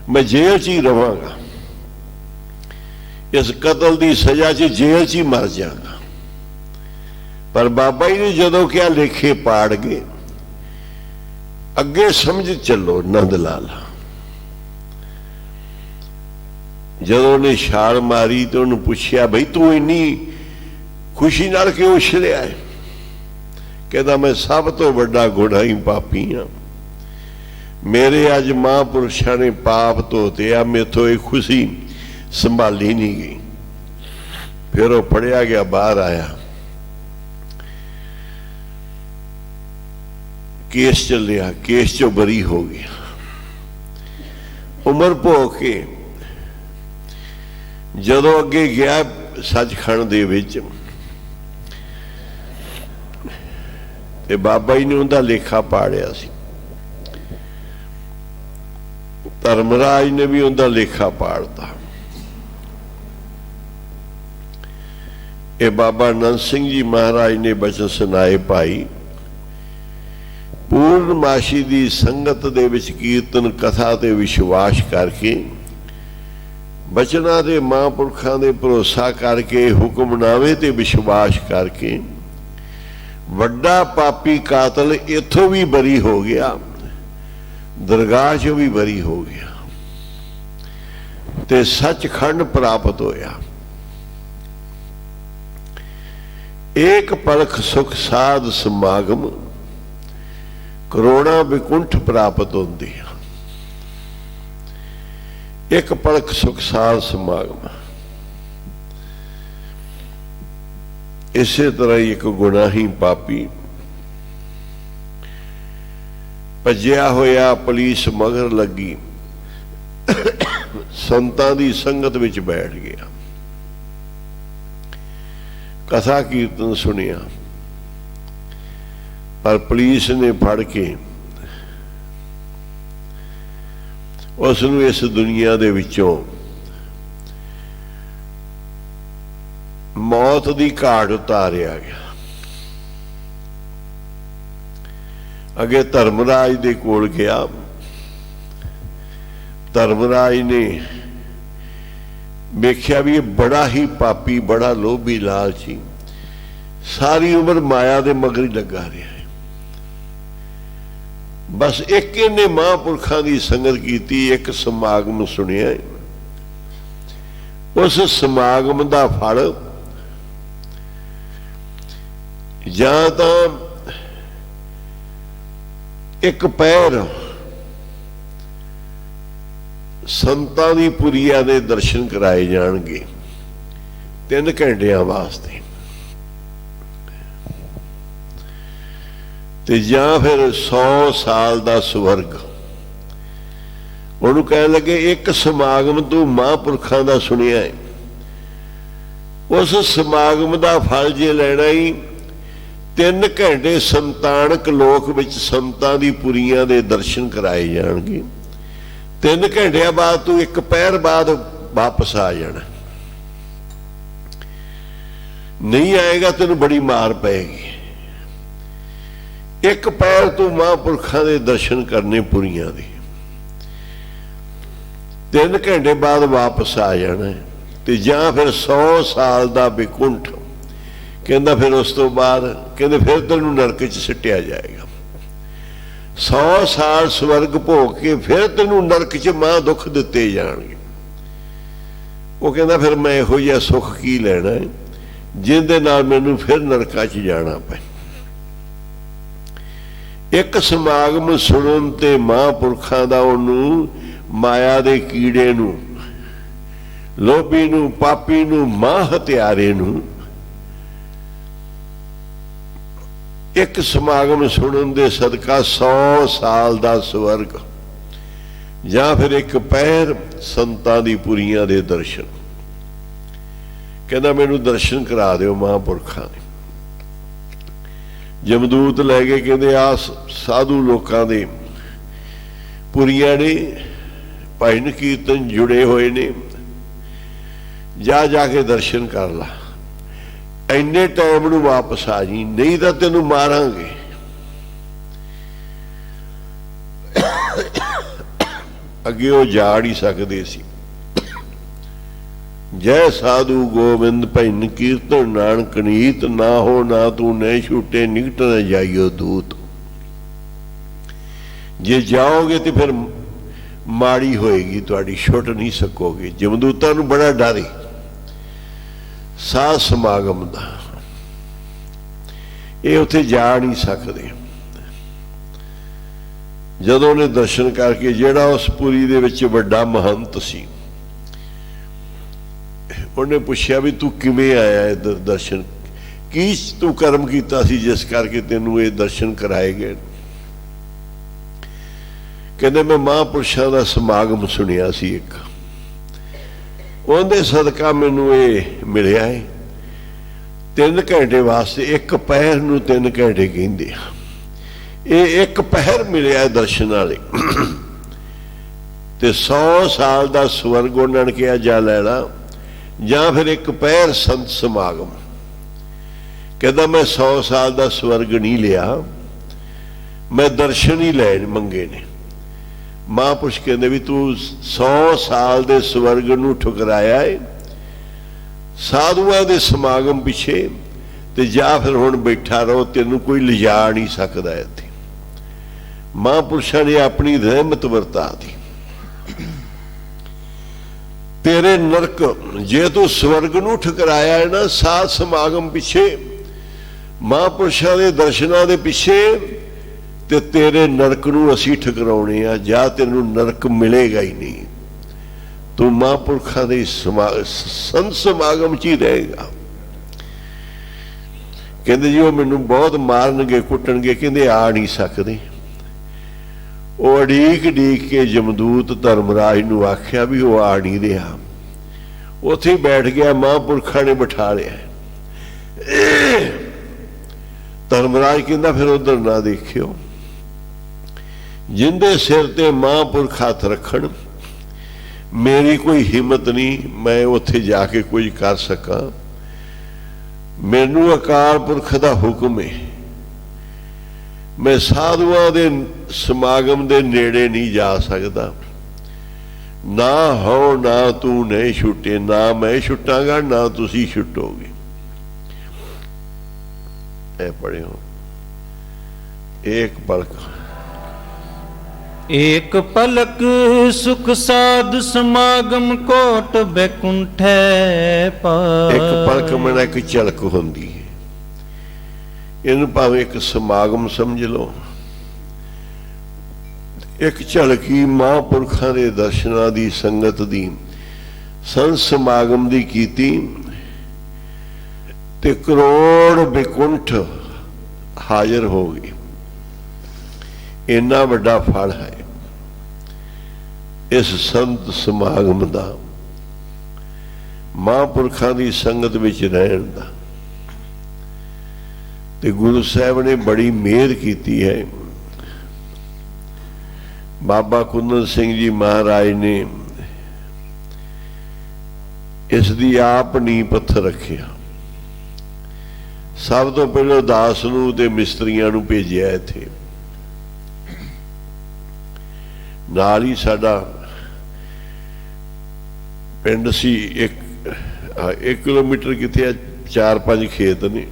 मैं जेल च ही रवांगा, इस कतल की सजा च जेल च ही मर जाऊंगा। पर बाबा जी ने जदों क्या लेखे पाड़ गए, अगे समझ चलो नंद लाला। जदों ने छाल मारी तो उन्होंने पूछया बई तू इन्नी खुशी नाल क्यों उछलिया है? कहता मैं सब तो बड़ा गुनाही पापी हाँ, मेरे अज महापुरुषों ने पाप धोते आ, मेथों ये खुशी संभाली नहीं गई। फिर वो पढ़िया गया, बाहर आया, केस चलिया, केस चो बरी हो गया। उम्र भोग के जदों अगे गया सचखंड दे विच, ते बाबा जी ने उनका लेखा पाड़िया सी, धर्मराज ने भी उनका लेखा पाड़ता। ये बाबा नंद सिंह जी महाराज ने बचन सुनाए भाई, पूर्णमाशी की संगत दे विच कीर्तन कथा ते विश्वास करके, बचना दे महापुरखों दे भरोसा करके, हुक्मनामे ते विश्वास करके, वड्डा पापी कातल इथों भी बरी हो गया, दरगाह चों भी बरी हो गया, ते सचखंड प्राप्त होया। एक पलख सुख साध समागम, करोड़ा विकुंठ प्राप्त होंदी है। एक पलख सुख साध समागम। इसे तरह एक गुनाही पापी भज्या होया पुलिस मगर लगी, संतां दी संगत विच बैठ गया, कथा कीर्तन सुनिया, पर पुलिस ने फड़ के उसनूं इस दुनिया दे विचों मौत की घाट उतारिया गया। अगे धर्मराज दे कोल गया, धर्मराज ने वेख्या भी ये बड़ा ही पापी, बड़ा लोभी लालची, सारी उम्र माया दे मगर ही लगा रहा है। बस एक इन्हें महापुरखों की संगत की, एक समागम सुनिया, उस समागम का फल जां तां एक पैर संतां दी पुरिया दे दर्शन कराए जाणगे 3 घंटियां वास्ते, ते जां फिर 100 साल दा स्वर्ग। उन्होंने कह लगे एक समागम तू महापुरखों का सुनिया है, उस समागम का फल जे लेना ही 3 ਘੰਟੇ ਸੰਤਾਨਕ ਲੋਕ ਵਿੱਚ ਸੰਤਾਂ ਦੀ ਪੁਰੀਆਂ ਦੇ ਦਰਸ਼ਨ ਕਰਾਏ ਜਾਣਗੇ। 3 ਘੰਟਿਆਂ ਬਾਅਦ ਤੂੰ 1 ਪਹਿਰ ਬਾਅਦ ਵਾਪਸ ਆ ਜਾਣਾ। ਨਹੀਂ ਆਏਗਾ ਤੈਨੂੰ ਬੜੀ ਮਾਰ ਪਏਗੀ। 1 ਪਹਿਰ ਤੂੰ ਮਹਾਂਪੁਰਖਾਂ ਦੇ ਦਰਸ਼ਨ ਕਰਨੇ ਪੁਰੀਆਂ ਦੇ, 3 ਘੰਟੇ ਬਾਅਦ ਵਾਪਸ ਆ ਜਾਣਾ। ਤੇ ਜਾਂ ਫਿਰ 100 ਸਾਲ ਦਾ ਵਿਕੁੰਠ, ਕਹਿੰਦਾ ਫਿਰ ਉਸ ਤੋਂ ਬਾਅਦ ਕਹਿੰਦੇ ਫਿਰ ਤੈਨੂੰ ਨਰਕ 'ਚ ਸਿੱਟਿਆ ਜਾਏਗਾ। 100 ਸਾਲ ਸਵਰਗ ਭੋਗ ਕੇ ਫਿਰ ਤੈਨੂੰ ਨਰਕ 'ਚ ਮਾਂ ਦੁੱਖ ਦਿੱਤੇ ਜਾਣਗੇ। ਉਹ ਕਹਿੰਦਾ ਫਿਰ ਮੈਂ ਇਹੋ ਜਿਹਾ ਸੁੱਖ ਕੀ ਲੈਣਾ ਹੈ ਜਿਹਦੇ ਨਾਲ ਮੈਨੂੰ ਫਿਰ ਨਰਕਾਂ 'ਚ ਜਾਣਾ ਪਏ। ਇੱਕ ਸਮਾਗਮ ਸੁਣਨ ਤੇ ਮਹਾਂਪੁਰਖਾਂ ਦਾ ਉਹਨੂੰ ਮਾਇਆ ਦੇ ਕੀੜੇ ਨੂੰ, ਲੋਭੀ ਨੂੰ, ਪਾਪੀ ਨੂੰ, ਮਾਂ ਹਤਿਆਰੇ ਨੂੰ ਇੱਕ ਸਮਾਗਮ ਸੁਣਨ ਦੇ ਸਦਕਾ 100 ਸਾਲ ਦਾ ਸਵਰਗ ਜਾਂ ਫਿਰ 1 ਪਹਿਰ ਸੰਤਾਂ ਦੀ ਪੁਰੀਆਂ ਦੇ ਦਰਸ਼ਨ। ਕਹਿੰਦਾ ਮੈਨੂੰ ਦਰਸ਼ਨ ਕਰਾ ਦਿਓ ਮਹਾਂਪੁਰਖਾਂ ਦੇ। ਜਮਦੂਤ ਲੈ ਕੇ ਕਹਿੰਦੇ ਆ ਸਾਧੂ ਲੋਕਾਂ ਦੇ ਪੁਰੀਆਂ ਨੇ, ਭਜਨ ਕੀਰਤਨ ਜੁੜੇ ਹੋਏ ਨੇ, ਜਾ ਕੇ ਦਰਸ਼ਨ ਕਰ ਲਾ। ਇੰਨੇ ਟਾਈਮ ਨੂੰ ਵਾਪਸ ਆ ਜੀ, ਨਹੀਂ ਤਾਂ ਤੈਨੂੰ ਮਾਰਾਂਗੇ। ਅੱਗੇ ਉਹ ਜਾ ਨਹੀਂ ਸਕਦੇ ਸੀ। ਜੈ ਸਾਧੂ ਗੋਬਿੰਦ ਭਜਨ ਕੀਰਤਨ ਨਾਨਕ ਨੀਤ, ਨਾ ਹੋ ਨਾ ਤੂੰ ਨੈ ਛੁੱਟੇ ਨਿਕਟ ਨਾ ਜਾਈਓ ਦੂਤ। ਜੇ ਜਾਓਗੇ ਤੇ ਫਿਰ ਮਾੜੀ ਹੋਏਗੀ ਤੁਹਾਡੀ, ਛੁੱਟ ਨਹੀਂ ਸਕੋਗੇ। ਜਮਦੂਤਾਂ ਨੂੰ ਬੜਾ ਡਰ ਹੈ ਸਾਧ ਸਮਾਗਮ ਦਾ, ਇਹ ਉੱਥੇ ਜਾ ਨਹੀਂ ਸਕਦੇ। ਜਦੋਂ ਉਹਨੇ ਦਰਸ਼ਨ ਕਰਕੇ, ਜਿਹੜਾ ਉਸ ਪੁਰੀ ਦੇ ਵਿੱਚ ਵੱਡਾ ਮਹੰਤ ਸੀ, ਉਹਨੇ ਪੁੱਛਿਆ ਵੀ ਤੂੰ ਕਿਵੇਂ ਆਇਆ ਇੱਧਰ ਦਰਸ਼ਨ, ਕੀ ਤੂੰ ਕਰਮ ਕੀਤਾ ਸੀ ਜਿਸ ਕਰਕੇ ਤੈਨੂੰ ਇਹ ਦਰਸ਼ਨ ਕਰਾਏ ਗਏ? ਕਹਿੰਦੇ ਮੈਂ ਮਹਾਂਪੁਰਸ਼ਾਂ ਦਾ ਸਮਾਗਮ ਸੁਣਿਆ ਸੀ ਇੱਕ, ਉਹਦੇ ਸਦਕਾ ਮੈਨੂੰ ਇਹ ਮਿਲਿਆ ਹੈ। 3 ਘੰਟੇ ਵਾਸਤੇ, 1 ਪਹਿਰ ਨੂੰ 3 ਘੰਟੇ ਕਹਿੰਦੇ ਆ। ਇਹ 1 ਪਹਿਰ ਮਿਲਿਆ ਦਰਸ਼ਨ ਵਾਲੇ ਤੇ 100 ਸਾਲ ਦਾ ਸਵਰਗ ਉਹਨਾਂ ਨੇ ਕਿਹਾ ਜਾ ਲੈਣਾ, ਜਾਂ ਫਿਰ 1 ਪਹਿਰ ਸੰਤ ਸਮਾਗਮ। ਕਹਿੰਦਾ ਮੈਂ 100 ਸਾਲ ਦਾ ਸਵਰਗ ਨਹੀਂ ਲਿਆ, ਮੈਂ ਦਰਸ਼ਨ ਹੀ ਲੈ ਮੰਗੇ ਨੇ। ਮਹਾਂਪੁਰਸ਼ ਕਹਿੰਦੇ ਵੀ ਤੂੰ 100 ਸਾਲ ਦੇ ਸਵਰਗ ਨੂੰ ਠੁਕਰਾਇਆ ਹੈ ਸਾਧੂਆਂ ਦੇ ਸਮਾਗਮ ਪਿੱਛੇ, ਤੇ ਜਾਂ ਫਿਰ ਹੁਣ ਬੈਠਾ ਰਹੋ, ਤੈਨੂੰ ਕੋਈ ਲਿਜਾ ਨਹੀਂ ਸਕਦਾ ਇੱਥੇ। ਮਹਾਂਪੁਰਸ਼ਾਂ ਨੇ ਆਪਣੀ ਰਹਿਮਤ ਵਰਤਾ ਦੀ। ਤੇਰੇ ਨਰਕ, ਜੇ ਤੂੰ ਸਵਰਗ ਨੂੰ ਠੁਕਰਾਇਆ ਹੈ ਨਾ ਸਾਧ ਸਮਾਗਮ ਪਿੱਛੇ, ਮਹਾਂਪੁਰਸ਼ਾਂ ਦੇ ਦਰਸ਼ਨਾਂ ਦੇ ਪਿੱਛੇ, ਤੇ ਤੇਰੇ ਨਰਕ ਨੂੰ ਅਸੀਂ ਠੁਕਰਾਉਣੇ ਆ, ਜਾਂ ਤੈਨੂੰ ਨਰਕ ਮਿਲੇਗਾ ਹੀ ਨਹੀਂ। ਤੂੰ ਮਹਾਂਪੁਰਖਾਂ ਦੇ ਸੰਤ ਸਮਾਗਮ 'ਚ ਹੀ ਰਹੇਗਾ। ਕਹਿੰਦੇ ਜੀ ਉਹ ਮੈਨੂੰ ਬਹੁਤ ਮਾਰਨਗੇ, ਕੁੱਟਣਗੇ, ਕਹਿੰਦੇ ਆ ਨਹੀਂ ਸਕਦੇ। ਉਹ ਅਡੀਕ ਕੇ ਜਮਦੂਤ ਧਰਮਰਾਜ ਨੂੰ ਆਖਿਆ ਵੀ ਉਹ ਆ ਨਹੀਂ ਰਿਹਾ। ਉੱਥੇ ਹੀ ਬੈਠ ਗਿਆ, ਮਹਾਂਪੁਰਖਾਂ ਨੇ ਬਿਠਾ ਲਿਆ। ਧਰਮਰਾਜ ਕਹਿੰਦਾ ਫਿਰ ਉਧਰ ਨਾ ਦੇਖਿਓ, ਜਿੰਦੇ ਸਿਰ ਤੇ ਮਹਾਂਪੁਰਖ ਹੱਥ ਰੱਖਣ, ਮੇਰੀ ਕੋਈ ਹਿੰਮਤ ਨਹੀਂ ਮੈਂ ਉੱਥੇ ਜਾ ਕੇ ਕੁਝ ਕਰ ਸਕਾਂ। ਮੈਨੂੰ ਅਕਾਲ ਪੁਰਖ ਦਾ ਹੁਕਮ ਹੈ, ਮੈਂ ਸਾਧੂਆਂ ਦੇ ਸਮਾਗਮ ਦੇ ਨੇੜੇ ਨਹੀਂ ਜਾ ਸਕਦਾ। ਨਾ ਹੋ ਨਾ ਤੂੰ ਨਹੀਂ ਛੁੱਟੇ, ਨਾ ਮੈਂ ਛੁੱਟਾਂਗਾ ਨਾ ਤੁਸੀਂ ਛੁੱਟੋਗੇ। ਇਹ ਪੜਿਓ। ਇੱਕ ਪਲਕ एक पलक सुख साध समागम कोट बैकुंठे पार। ਇੱਕ ਪਲਕ ਮਨਾ ਇੱਕ ਝਲਕ ਹੁੰਦੀ ਹੈ। ਇਹਨੂੰ ਭਾਵੇਂ ਇੱਕ ਸਮਾਗਮ ਸਮਝ ਲਓ, ਇੱਕ ਝਲਕੀ ਮਹਾਂਪੁਰਖਾਂ ਦੇ ਦਰਸ਼ਨਾਂ ਦੀ, ਸੰਗਤ ਦੀ, ਸੰਤ ਸਮਾਗਮ ਦੀ ਕੀਤੀ ਤੇ ਕਰੋੜ ਵਿਕੁੰਠ ਹਾਜ਼ਰ ਹੋ ਗਏ। ਇੰਨਾ ਵੱਡਾ ਫਲ ਹੈ ਇਸ ਸੰਤ ਸਮਾਗਮ ਦਾ, ਮਹਾਂਪੁਰਖਾਂ ਦੀ ਸੰਗਤ ਵਿੱਚ ਰਹਿਣ ਦਾ। ਤੇ ਗੁਰੂ ਸਾਹਿਬ ਨੇ ਬੜੀ ਮਿਹਰ ਕੀਤੀ ਹੈ। ਬਾਬਾ ਕੁੰਦਨ ਸਿੰਘ ਜੀ ਮਹਾਰਾਜ ਨੇ ਇਸ ਦੀ ਆਪ ਨੀਂਹ ਪੱਥਰ ਰੱਖਿਆ। ਸਭ ਤੋਂ ਪਹਿਲਾਂ ਦਾਸ ਨੂੰ ਤੇ ਮਿਸਤਰੀਆਂ ਨੂੰ ਭੇਜਿਆ ਇੱਥੇ। ਨਾਲ ਹੀ ਸਾਡਾ ਪਿੰਡ ਸੀ, 1 ਕਿਲੋਮੀਟਰ ਕਿਤੇ 4-5 ਖੇਤ ਨੇ।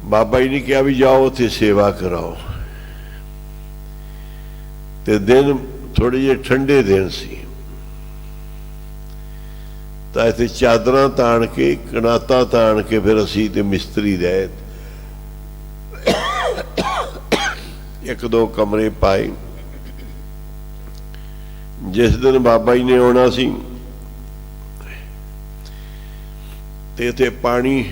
ਬਾਬਾ ਜੀ ਨੇ ਕਿਹਾ ਵੀ ਜਾਓ ਉੱਥੇ ਸੇਵਾ ਕਰਾਓ। ਤੇ ਦਿਨ ਥੋੜੇ ਜਿਹੇ ਠੰਡੇ ਦਿਨ ਸੀ, ਤਾਂ ਇੱਥੇ ਚਾਦਰਾਂ ਤਾਣ ਕੇ, ਕਨਾਤਾਂ ਤਾਣ ਕੇ ਫਿਰ ਅਸੀਂ ਤੇ ਮਿਸਤਰੀ ਰਹੇ। 1-2 ਕਮਰੇ ਪਾਏ। ਜਿਸ ਦਿਨ ਬਾਬਾ ਜੀ ਨੇ ਆਉਣਾ ਸੀ ਤੇ ਇੱਥੇ ਪਾਣੀ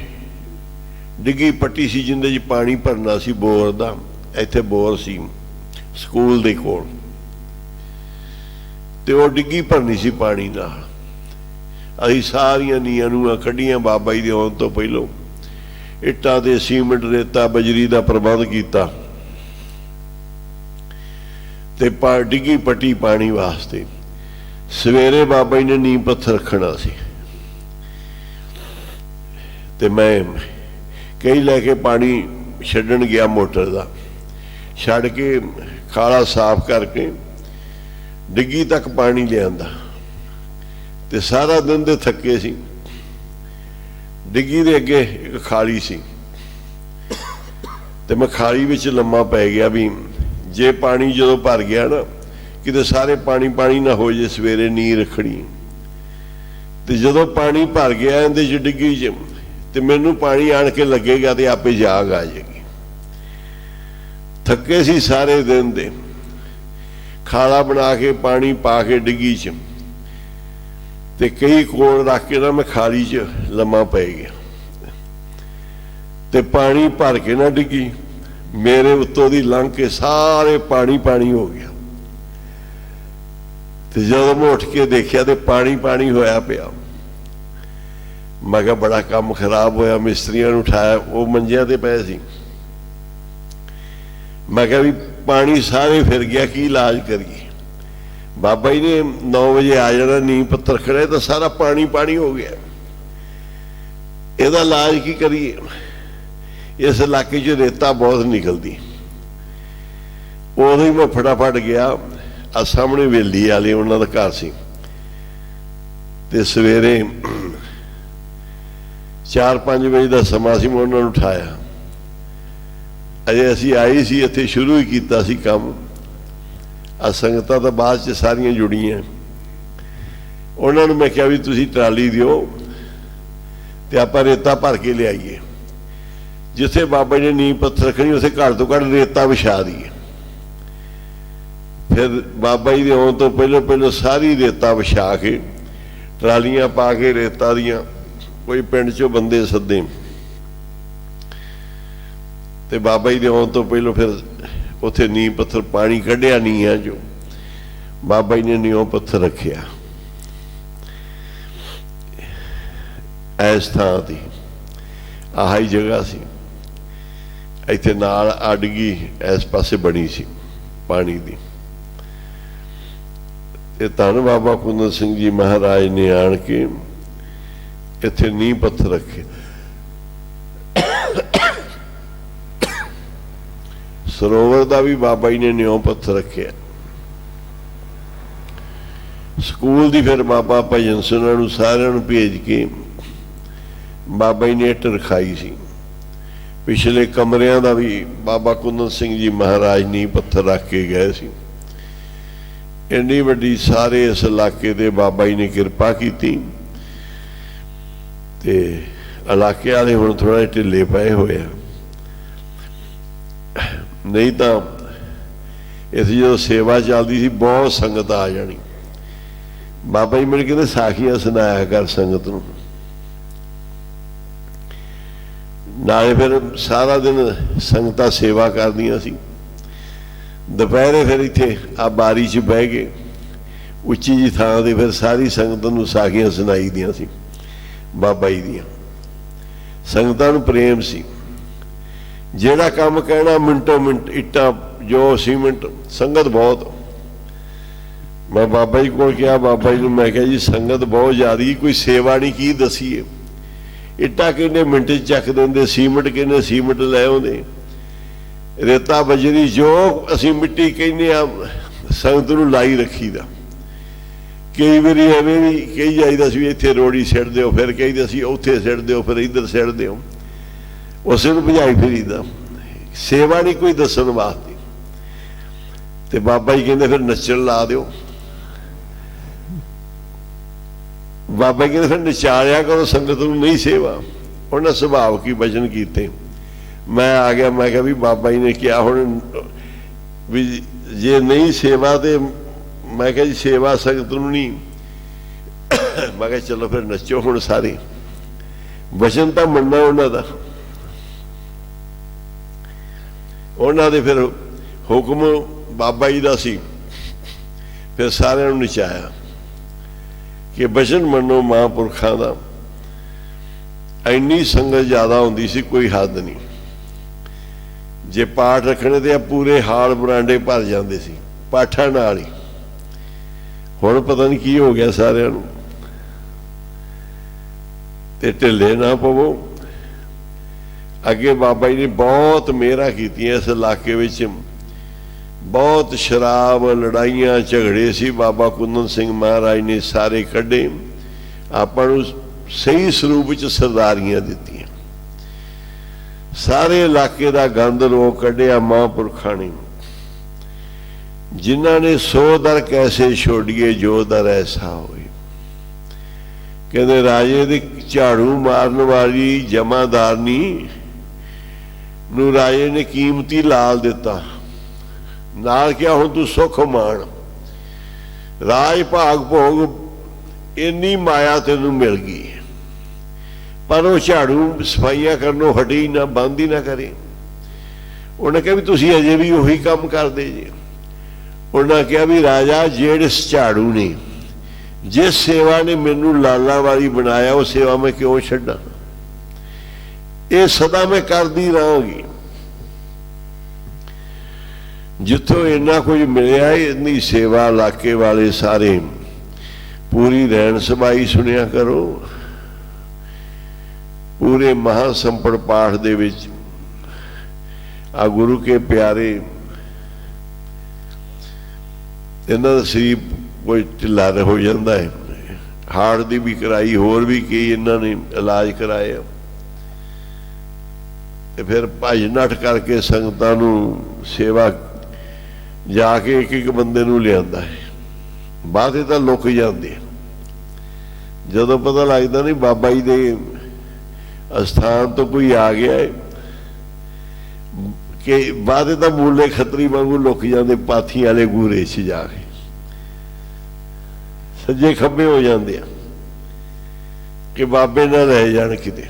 ਡਿੱਗੀ ਪੱਟੀ ਸੀ, ਜਿੰਦੇ 'ਚ ਪਾਣੀ ਭਰਨਾ ਸੀ ਬੋਰ ਦਾ। ਇੱਥੇ ਬੋਰ ਸੀ ਸਕੂਲ ਦੇ ਕੋਲ, ਤੇ ਉਹ ਡਿੱਗੀ ਭਰਨੀ ਸੀ ਪਾਣੀ ਨਾਲ। ਅਸੀਂ ਸਾਰੀਆਂ ਨੀਆਂ ਨੂੰਆਂ ਕੱਢੀਆਂ ਬਾਬਾ ਜੀ ਦੇ ਆਉਣ ਤੋਂ ਪਹਿਲੋਂ। ਇੱਟਾਂ ਦੇ ਸੀਮਿੰਟ, ਰੇਤਾ, ਬਜਰੀ ਦਾ ਪ੍ਰਬੰਧ ਕੀਤਾ ਤੇ ਡਿੱਗੀ ਪੱਟੀ ਪਾਣੀ ਵਾਸਤੇ। ਸਵੇਰੇ ਬਾਬਾ ਜੀ ਨੇ ਨੀਂਹ ਪੱਥਰ ਰੱਖਣਾ ਸੀ ਤੇ ਮੈਂ ਕਈ ਲੈ ਕੇ ਪਾਣੀ ਛੱਡਣ ਗਿਆ ਮੋਟਰ ਦਾ। ਛੱਡ ਕੇ ਖਾਲਾ ਸਾਫ਼ ਕਰਕੇ ਡਿੱਗੀ ਤੱਕ ਪਾਣੀ ਲਿਆਂਦਾ ਤੇ ਸਾਰਾ ਦਿਨ ਦੇ ਥੱਕੇ ਸੀ। ਡਿੱਗੀ ਦੇ ਅੱਗੇ ਇੱਕ ਖਾਲੀ ਸੀ ਤੇ ਮੈਂ ਖਾਲੀ ਵਿੱਚ ਲੰਮਾ ਪੈ ਗਿਆ ਵੀ ਜੇ ਪਾਣੀ ਜਦੋਂ ਭਰ ਗਿਆ ਨਾ, ਕਿਤੇ ਸਾਰੇ ਪਾਣੀ ਨਾ ਹੋ ਜੇ, ਸਵੇਰੇ ਨੀਂਹ ਰੱਖਣੀ। ਤੇ ਜਦੋਂ ਪਾਣੀ ਭਰ ਗਿਆ ਇਹਦੇ 'ਚ ਡਿੱਗੀ 'ਚ, ਤੇ ਮੈਨੂੰ ਪਾਣੀ ਆਣ ਕੇ ਲੱਗੇਗਾ ਤੇ ਆਪੇ ਜਾਗ ਆ ਜਾਏਗੀ। ਥੱਕੇ ਸੀ ਸਾਰੇ ਦਿਨ ਦੇ। ਖਾਲਾ ਬਣਾ ਕੇ ਪਾਣੀ ਪਾ ਕੇ ਡਿੱਗੀ 'ਚ ਤੇ ਕਈ ਕੋਲ ਰੱਖ ਕੇ ਨਾ ਮੈਂ ਖਾਲੀ 'ਚ ਲੰਮਾ ਪੈ ਗਿਆ ਤੇ ਪਾਣੀ ਭਰ ਕੇ ਨਾ ਡਿੱਗੀ ਮੇਰੇ ਉੱਤੋਂ ਦੀ ਲੰਘ ਕੇ ਸਾਰੇ ਪਾਣੀ ਹੋ ਗਿਆ। ਤੇ ਜਦੋਂ ਮੈਂ ਉੱਠ ਕੇ ਦੇਖਿਆ ਤੇ ਪਾਣੀ ਹੋਇਆ ਪਿਆ। ਮੈਂ ਕਿਹਾ ਬੜਾ ਕੰਮ ਖਰਾਬ ਹੋਇਆ। ਮਿਸਤਰੀਆਂ ਨੂੰ ਉਠਾਇਆ, ਉਹ ਮੰਜਿਆਂ ਤੇ ਪਏ ਸੀ। ਮੈਂ ਕਿਹਾ ਵੀ ਪਾਣੀ ਸਾਰੇ ਫਿਰ ਗਿਆ, ਕੀ ਇਲਾਜ ਕਰੀਏ? ਬਾਬਾ ਜੀ ਨੇ 9 ਵਜੇ ਆ ਜਾਣਾ, ਨੀਂਹ ਪੱਥਰ ਖੜੇ ਤਾਂ ਸਾਰਾ ਪਾਣੀ ਹੋ ਗਿਆ। ਇਹਦਾ ਇਲਾਜ ਕੀ ਕਰੀਏ? ਇਸ ਇਲਾਕੇ 'ਚ ਰੇਤਾ ਬਹੁਤ ਨਿਕਲਦੀ। ਉਦੋਂ ਹੀ ਮੈਂ ਫਟਾਫਟ ਗਿਆ। ਆ ਸਾਹਮਣੇ ਵੇਲੀ ਵਾਲੇ ਉਹਨਾਂ ਦਾ ਘਰ ਸੀ ਤੇ ਸਵੇਰੇ 4-5 ਵਜੇ ਦਾ ਸਮਾਂ ਸੀ। ਮੈਂ ਉਹਨਾਂ ਨੂੰ ਉਠਾਇਆ। ਅਜੇ ਅਸੀਂ ਆਏ ਸੀ ਇੱਥੇ, ਸ਼ੁਰੂ ਹੀ ਕੀਤਾ ਸੀ ਕੰਮ। ਆ ਸੰਗਤਾਂ ਤਾਂ ਬਾਅਦ 'ਚ ਸਾਰੀਆਂ ਜੁੜੀਆਂ। ਉਹਨਾਂ ਨੂੰ ਮੈਂ ਕਿਹਾ ਵੀ ਤੁਸੀਂ ਟਰਾਲੀ ਦਿਓ ਤੇ ਆਪਾਂ ਰੇਤਾ ਭਰ ਕੇ ਲਿਆਈਏ। ਜਿੱਥੇ ਬਾਬਾ ਜੀ ਨੇ ਨੀਂਹ ਪੱਥਰ ਰੱਖਣੀ ਉੱਥੇ ਘੱਟ ਤੋਂ ਘੱਟ ਰੇਤਾ ਵਿਛਾ ਦਈਏ। ਫਿਰ ਬਾਬਾ ਜੀ ਦੇ ਆਉਣ ਤੋਂ ਪਹਿਲਾਂ ਸਾਰੀ ਰੇਤਾ ਵਿਛਾ ਕੇ ਟਰਾਲੀਆਂ ਪਾ ਕੇ ਰੇਤਾ ਦੀਆਂ, ਕੋਈ ਪਿੰਡ 'ਚੋਂ ਬੰਦੇ ਸੱਦੇ ਤੇ ਬਾਬਾ ਜੀ ਦੇ ਆਉਣ ਤੋਂ ਪਹਿਲਾਂ ਫਿਰ ਉੱਥੇ ਨੀਂਹ ਪੱਥਰ ਪਾਣੀ ਕੱਢਿਆ ਨੀਹਾਂ 'ਚੋਂ। ਬਾਬਾ ਜੀ ਨੇ ਨੀਂਹ ਪੱਥਰ ਰੱਖਿਆ ਇਸ ਥਾਂ ਦੀ। ਆਹ ਹੀ ਜਗ੍ਹਾ ਸੀ। ਇੱਥੇ ਨਾਲ ਅਡਗੀ ਇਸ ਪਾਸੇ ਬਣੀ ਸੀ ਪਾਣੀ ਦੀ। ਤੇ ਧੰਨ ਬਾਬਾ ਕੁੰਦਨ ਸਿੰਘ ਜੀ ਮਹਾਰਾਜ ਨੇ ਆਣ ਕੇ ਇੱਥੇ ਨੀਂਹ ਪੱਥਰ ਰੱਖੇ। ਸਰੋਵਰ ਦਾ ਵੀ ਬਾਬਾ ਜੀ ਨੇ ਨੀਂਹ ਪੱਥਰ ਰੱਖਿਆ। ਸਕੂਲ ਦੀ ਫਿਰ ਬਾਬਾ ਭਜਨ ਸਿੰਘ ਨੂੰ ਸਾਰਿਆਂ ਨੂੰ ਭੇਜ ਕੇ ਬਾਬਾ ਜੀ ਨੇ ਇੱਟ ਰਖਾਈ ਸੀ। ਪਿਛਲੇ ਕਮਰਿਆਂ ਦਾ ਵੀ ਬਾਬਾ ਕੁੰਦਨ ਸਿੰਘ ਜੀ ਮਹਾਰਾਜ ਨੀਂਹ ਪੱਥਰ ਰੱਖ ਕੇ ਗਏ ਸੀ। ਇੰਨੀ ਵੱਡੀ ਸਾਰੇ ਇਸ ਇਲਾਕੇ ਦੇ ਬਾਬਾ ਜੀ ਨੇ ਕਿਰਪਾ ਕੀਤੀ ਤੇ ਇਲਾਕੇ ਵਾਲੇ ਹੁਣ ਥੋੜਾ ਜਿਹਾ ਢਿੱਲੇ ਪਏ ਹੋਏ ਆ। ਨਹੀਂ ਤਾਂ ਇੱਥੇ ਜਦੋਂ ਸੇਵਾ ਚੱਲਦੀ ਸੀ ਬਹੁਤ ਸੰਗਤ ਆ ਜਾਣੀ। ਬਾਬਾ ਜੀ ਮੈਨੂੰ ਕਹਿੰਦੇ ਸਾਖੀਆਂ ਸੁਣਾਇਆ ਕਰ ਸੰਗਤ ਨੂੰ। ਨਾਲੇ ਫਿਰ ਸਾਰਾ ਦਿਨ ਸੰਗਤਾਂ ਸੇਵਾ ਕਰਦੀਆਂ ਸੀ। ਦੁਪਹਿਰੇ ਫਿਰ ਇੱਥੇ ਆ ਬਾਰੀ 'ਚ ਬਹਿ ਕੇ ਉੱਚੀ ਜੀ ਥਾਂ 'ਤੇ ਫਿਰ ਸਾਰੀ ਸੰਗਤ ਨੂੰ ਸਾਖੀਆਂ ਸੁਣਾਈ ਦੀਆਂ ਸੀ ਬਾਬਾ ਜੀ ਦੀਆਂ। ਸੰਗਤਾਂ ਨੂੰ ਪ੍ਰੇਮ ਸੀ। ਜਿਹੜਾ ਕੰਮ ਕਹਿਣਾ ਮਿੰਟੋ ਮਿੰਟ, ਇੱਟਾਂ ਜੋ ਸੀਮੈਂਟ, ਸੰਗਤ ਬਹੁਤ। ਮੈਂ ਬਾਬਾ ਜੀ ਕੋਲ ਕਿਹਾ, ਬਾਬਾ ਜੀ ਨੂੰ ਮੈਂ ਕਿਹਾ ਜੀ ਸੰਗਤ ਬਹੁਤ ਜ਼ਿਆਦਾ, ਕੋਈ ਸੇਵਾ ਨਹੀਂ, ਕੀ ਦਸੀਏ। ਇੱਟਾਂ ਕਹਿੰਦੇ ਮਿੰਟ 'ਚ ਚੱਕ ਦਿੰਦੇ, ਸੀਮੈਂਟ ਕਹਿੰਦੇ ਸੀਮੈਂਟ ਲੈ ਆਉਂਦੇ, ਰੇਤਾ ਬਜਰੀ ਜੋ ਅਸੀਂ ਮਿੱਟੀ ਕਹਿੰਦੇ ਆ ਸੰਗਤ ਨੂੰ ਲਾਈ ਰੱਖੀਦਾ। ਕਈ ਵਾਰੀ ਐਵੇਂ ਵੀ ਕਹੀ ਜਾਈਦਾ ਸੀ ਵੀ ਇੱਥੇ ਰੋੜੀ ਸਿੱਟ ਦਿਓ, ਫਿਰ ਕਹੀਦਾ ਸੀ ਉੱਥੇ ਸਿੱਟ ਦਿਓ, ਫਿਰ ਇੱਧਰ ਸਿੱਟ ਦਿਓ, ਉਸੇ ਨੂੰ ਭਜਾਈ ਫਿਰੀਦਾ। ਸੇਵਾ ਨਹੀਂ ਕੋਈ ਦੱਸਣ ਵਾਸਤੇ। ਤੇ ਬਾਬਾ ਜੀ ਕਹਿੰਦੇ ਫਿਰ ਨੱਚਣ ਲਾ ਦਿਓ। ਬਾਬਾ ਜੀ ਕਹਿੰਦੇ ਫਿਰ ਨਚਾਰਿਆ ਕਰੋ ਸੰਗਤ ਨੂੰ, ਨਹੀਂ ਸੇਵਾ। ਉਹਨਾਂ ਸੁਭਾਵ ਕੀ ਵਚਨ ਕੀਤੇ। ਮੈਂ ਆ ਗਿਆ, ਮੈਂ ਕਿਹਾ ਵੀ ਬਾਬਾ ਜੀ ਨੇ ਕਿਹਾ ਹੁਣ ਵੀ ਜੇ ਨਹੀਂ ਸੇਵਾ ਤੇ ਮੈਂ ਕਿਹਾ ਜੀ ਸੇਵਾ ਸੰਗਤ ਨੂੰ ਨਹੀਂ। ਮੈਂ ਕਿਹਾ ਚਲੋ ਫਿਰ ਨੱਚੋ ਹੁਣ ਸਾਰੇ, ਵਚਨ ਤਾਂ ਮੰਨਣਾ ਉਹਨਾਂ ਦਾ। ਉਹਨਾਂ ਦੇ ਫਿਰ ਹੁਕਮ ਬਾਬਾ ਜੀ ਦਾ ਸੀ, ਫਿਰ ਸਾਰਿਆਂ ਨੂੰ ਨਚਾਇਆ ਕਿ ਵਚਨ ਮੰਨੋ ਮਹਾਂਪੁਰਖਾਂ ਦਾ। ਇੰਨੀ ਸੰਗਤ ਜ਼ਿਆਦਾ ਹੁੰਦੀ ਸੀ, ਕੋਈ ਹੱਦ ਨਹੀਂ। ਜੇ ਪਾਠ ਰੱਖਣੇ ਤੇ ਪੂਰੇ ਹਾਲ ਬਰਾਂਡੇ ਭਰ ਜਾਂਦੇ ਸੀ ਪਾਠਾਂ ਨਾਲ ਹੀ। ਹੁਣ ਪਤਾ ਨਹੀਂ ਕੀ ਹੋ ਗਿਆ ਸਾਰਿਆਂ ਨੂੰ। ਤੇ ਢਿੱਲੇ ਨਾ ਪਵੋ। ਅੱਗੇ ਬਾਬਾ ਜੀ ਨੇ ਬਹੁਤ ਮਿਹਰਾਂ ਕੀਤੀਆਂ ਇਸ ਇਲਾਕੇ ਵਿੱਚ। ਬਹੁਤ ਸ਼ਰਾਬ, ਲੜਾਈਆਂ, ਝਗੜੇ ਸੀ। ਬਾਬਾ ਕੁੰਦਨ ਸਿੰਘ ਮਹਾਰਾਜ ਨੇ ਸਾਰੇ ਕੱਢੇ, ਆਪਾਂ ਨੂੰ ਸਹੀ ਸਰੂਪ ਵਿੱਚ ਸਰਦਾਰੀਆਂ ਦਿੱਤੀਆਂ। ਸਾਰੇ ਇਲਾਕੇ ਦਾ ਗੰਦ ਰੋਕ ਕੱਢਿਆ ਮਹਾਂਪੁਰਖਾਂ ਨੇ, ਜਿਨ੍ਹਾਂ ਨੇ 100 ਦਰ ਕੈਸੇ ਛੋੜੀਏ ਜੋ ਦਰ ਐਸਾ ਹੋਏ। ਕਹਿੰਦੇ ਰਾਜੇ ਦੀ ਝਾੜੂ ਮਾਰਨ ਵਾਲੀ ਜਮਾਦਾਰਨੀ ਨੂੰ ਰਾਜੇ ਨੇ ਕੀਮਤੀ ਲਾਲ ਦਿੱਤਾ, ਨਾਲ ਕਿਹਾ ਹੁਣ ਤੂੰ ਸੁੱਖ ਮਾਣ, ਰਾਜ ਭਾਗ ਭੋਗ, ਇੰਨੀ ਮਾਇਆ ਤੈਨੂੰ ਮਿਲ ਗਈ। ਪਰ ਉਹ ਝਾੜੂ ਸਫਾਈਆਂ ਕਰਨੋਂ ਹਟੀ ਨਾ, ਬੰਦ ਹੀ ਨਾ ਕਰੇ। ਉਹਨੇ ਕਿਹਾ ਵੀ ਤੁਸੀਂ ਅਜੇ ਵੀ ਉਹੀ ਕੰਮ ਕਰਦੇ ਜੀ। ਉਹਨਾਂ ਕਿਹਾ ਵੀ ਰਾਜਾ, ਜਿਸ ਝਾੜੂ ਨੇ, ਜਿਸ ਸੇਵਾ ਨੇ ਮੈਨੂੰ ਲਾਲਾ ਵਾਲੀ ਬਣਾਇਆ, ਉਹ ਸੇਵਾ ਮੈਂ ਕਿਉਂ ਛੱਡਾਂ? ਇਹ ਸਦਾ ਮੈਂ ਕਰਦੀ ਰਹਾਂਗੀ। ਜਿੱਥੋਂ ਇੰਨਾ ਕੁਝ ਮਿਲਿਆ, ਇੰਨੀ ਸੇਵਾ ਇਲਾਕੇ ਵਾਲੇ ਸਾਰੇ ਪੂਰੀ ਰਹਿਣ ਸਬਾਈ ਸੁਣਿਆ ਕਰੋ। ਪੂਰੇ ਮਹਾਸੰਪੜ ਪਾਠ ਦੇ ਵਿੱਚ ਆ ਗੁਰੂ ਕੇ ਪਿਆਰੇ, ਇਹਨਾਂ ਦਾ ਸਰੀਰ ਕੋਈ ਢਿੱਲਾ ਹੋ ਜਾਂਦਾ ਹੈ। ਹਾਰਟ ਦੀ ਵੀ ਕਰਾਈ, ਹੋਰ ਵੀ ਕਈ ਇਹਨਾਂ ਨੇ ਇਲਾਜ ਕਰਾਇਆ। ਤੇ ਫਿਰ ਭੱਜ ਨੱਠ ਕਰਕੇ ਸੰਗਤਾਂ ਨੂੰ ਸੇਵਾ ਜਾ ਕੇ ਇੱਕ ਇੱਕ ਬੰਦੇ ਨੂੰ ਲਿਆਂਦਾ ਹੈ। ਬਾਅਦ ਤਾਂ ਲੁਕ ਜਾਂਦੇ। ਜਦੋਂ ਪਤਾ ਲੱਗਦਾ ਨਹੀਂ ਬਾਬਾ ਜੀ ਦੇ ਅਸਥਾਨ ਤੋਂ ਕੋਈ ਆ ਗਿਆ ਹੈ ਕਿ ਬਾਅਦ ਤਾਂ ਮੂਲੇ ਖੱਤਰੀ ਵਾਂਗੂ ਲੁਕ ਜਾਂਦੇ, ਪਾਥੀ ਵਾਲੇ ਗੂਰੇ 'ਚ ਜਾ ਕੇ ਸੱਜੇ ਖੱਬੇ ਹੋ ਜਾਂਦੇ ਆ ਕਿ ਬਾਬੇ ਨਾ ਰਹਿ ਜਾਣ ਕਿਤੇ।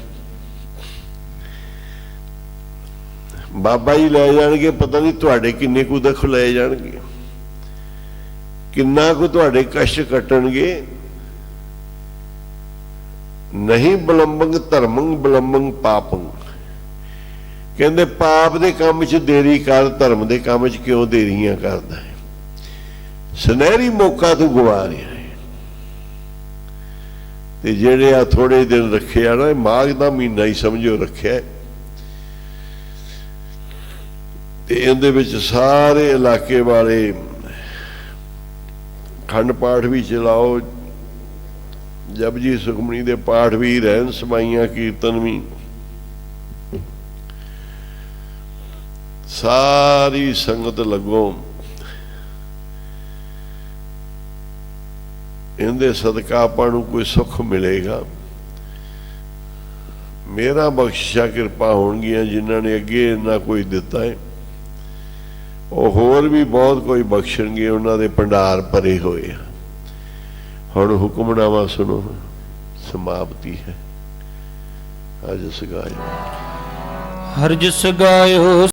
ਬਾਬਾ ਜੀ ਲੈ ਜਾਣਗੇ, ਪਤਾ ਨਹੀਂ ਤੁਹਾਡੇ ਕਿੰਨੇ ਕੁ ਦੁੱਖ ਲੈ ਜਾਣਗੇ, ਕਿੰਨਾ ਕੁ ਤੁਹਾਡੇ ਕਸ਼ਟ ਕੱਟਣਗੇ। ਨਹੀਂ ਬਲੰਬੰਗ ਧਰਮੰਗ ਬਲੰਬੰਗ ਪਾਪੰਗ। ਕਹਿੰਦੇ ਪਾਪ ਦੇ ਕੰਮ 'ਚ ਦੇਰੀ ਕਰ, ਧਰਮ ਦੇ ਕੰਮ 'ਚ ਕਿਉਂ ਦੇਰੀਆਂ ਕਰਦਾ ਹੈ? ਸੁਨਹਿਰੀ ਮੌਕਾ ਤੂੰ ਗਵਾ ਰਿਹਾ ਹੈ। ਤੇ ਜਿਹੜੇ ਆ ਥੋੜੇ ਦਿਨ ਰੱਖੇ ਆ ਨਾ, ਮਾਘ ਦਾ ਮਹੀਨਾ ਹੀ ਸਮਝੋ ਰੱਖਿਆ, ਤੇ ਇਹਦੇ ਵਿੱਚ ਸਾਰੇ ਇਲਾਕੇ ਵਾਲੇ ਖੰਡ ਪਾਠ ਵੀ ਚਲਾਓ, ਜਪਜੀ ਸੁਖਮਨੀ ਦੇ ਪਾਠ ਵੀ, ਰਹਿਣ ਸਮਾਈਆਂ, ਕੀਰਤਨ ਵੀ, ਸਾਰੀ ਸੰਗਤ ਲੱਗੋ। ਇਹਦੇ ਸਦਕਾ ਆਪਾਂ ਨੂੰ ਕੋਈ ਸੁੱਖ ਮਿਲੇਗਾ। ਮੇਰਾ ਬਖਸ਼ਿਸ਼ਾਂ ਕਿਰਪਾ ਹੋਣਗੀਆਂ। ਜਿਨ੍ਹਾਂ ਨੇ ਅੱਗੇ ਇੰਨਾ ਕੋਈ ਦਿੱਤਾ ਹੈ, ਉਹ ਹੋਰ ਵੀ ਬਹੁਤ ਕੋਈ ਬਖਸ਼ਣਗੇ। ਉਹਨਾਂ ਦੇ ਭੰਡਾਰ ਭਰੇ ਹੋਏ ਆ। ਹੁਣ ਹੁਕਮਨਾਮਾ ਸੁਣੋ, ਸਮਾਪਤੀ ਹੈ। ਅੱਜ ਸਗਾਇਓ, ਹਰਿ ਜਸ ਗਾਇਓ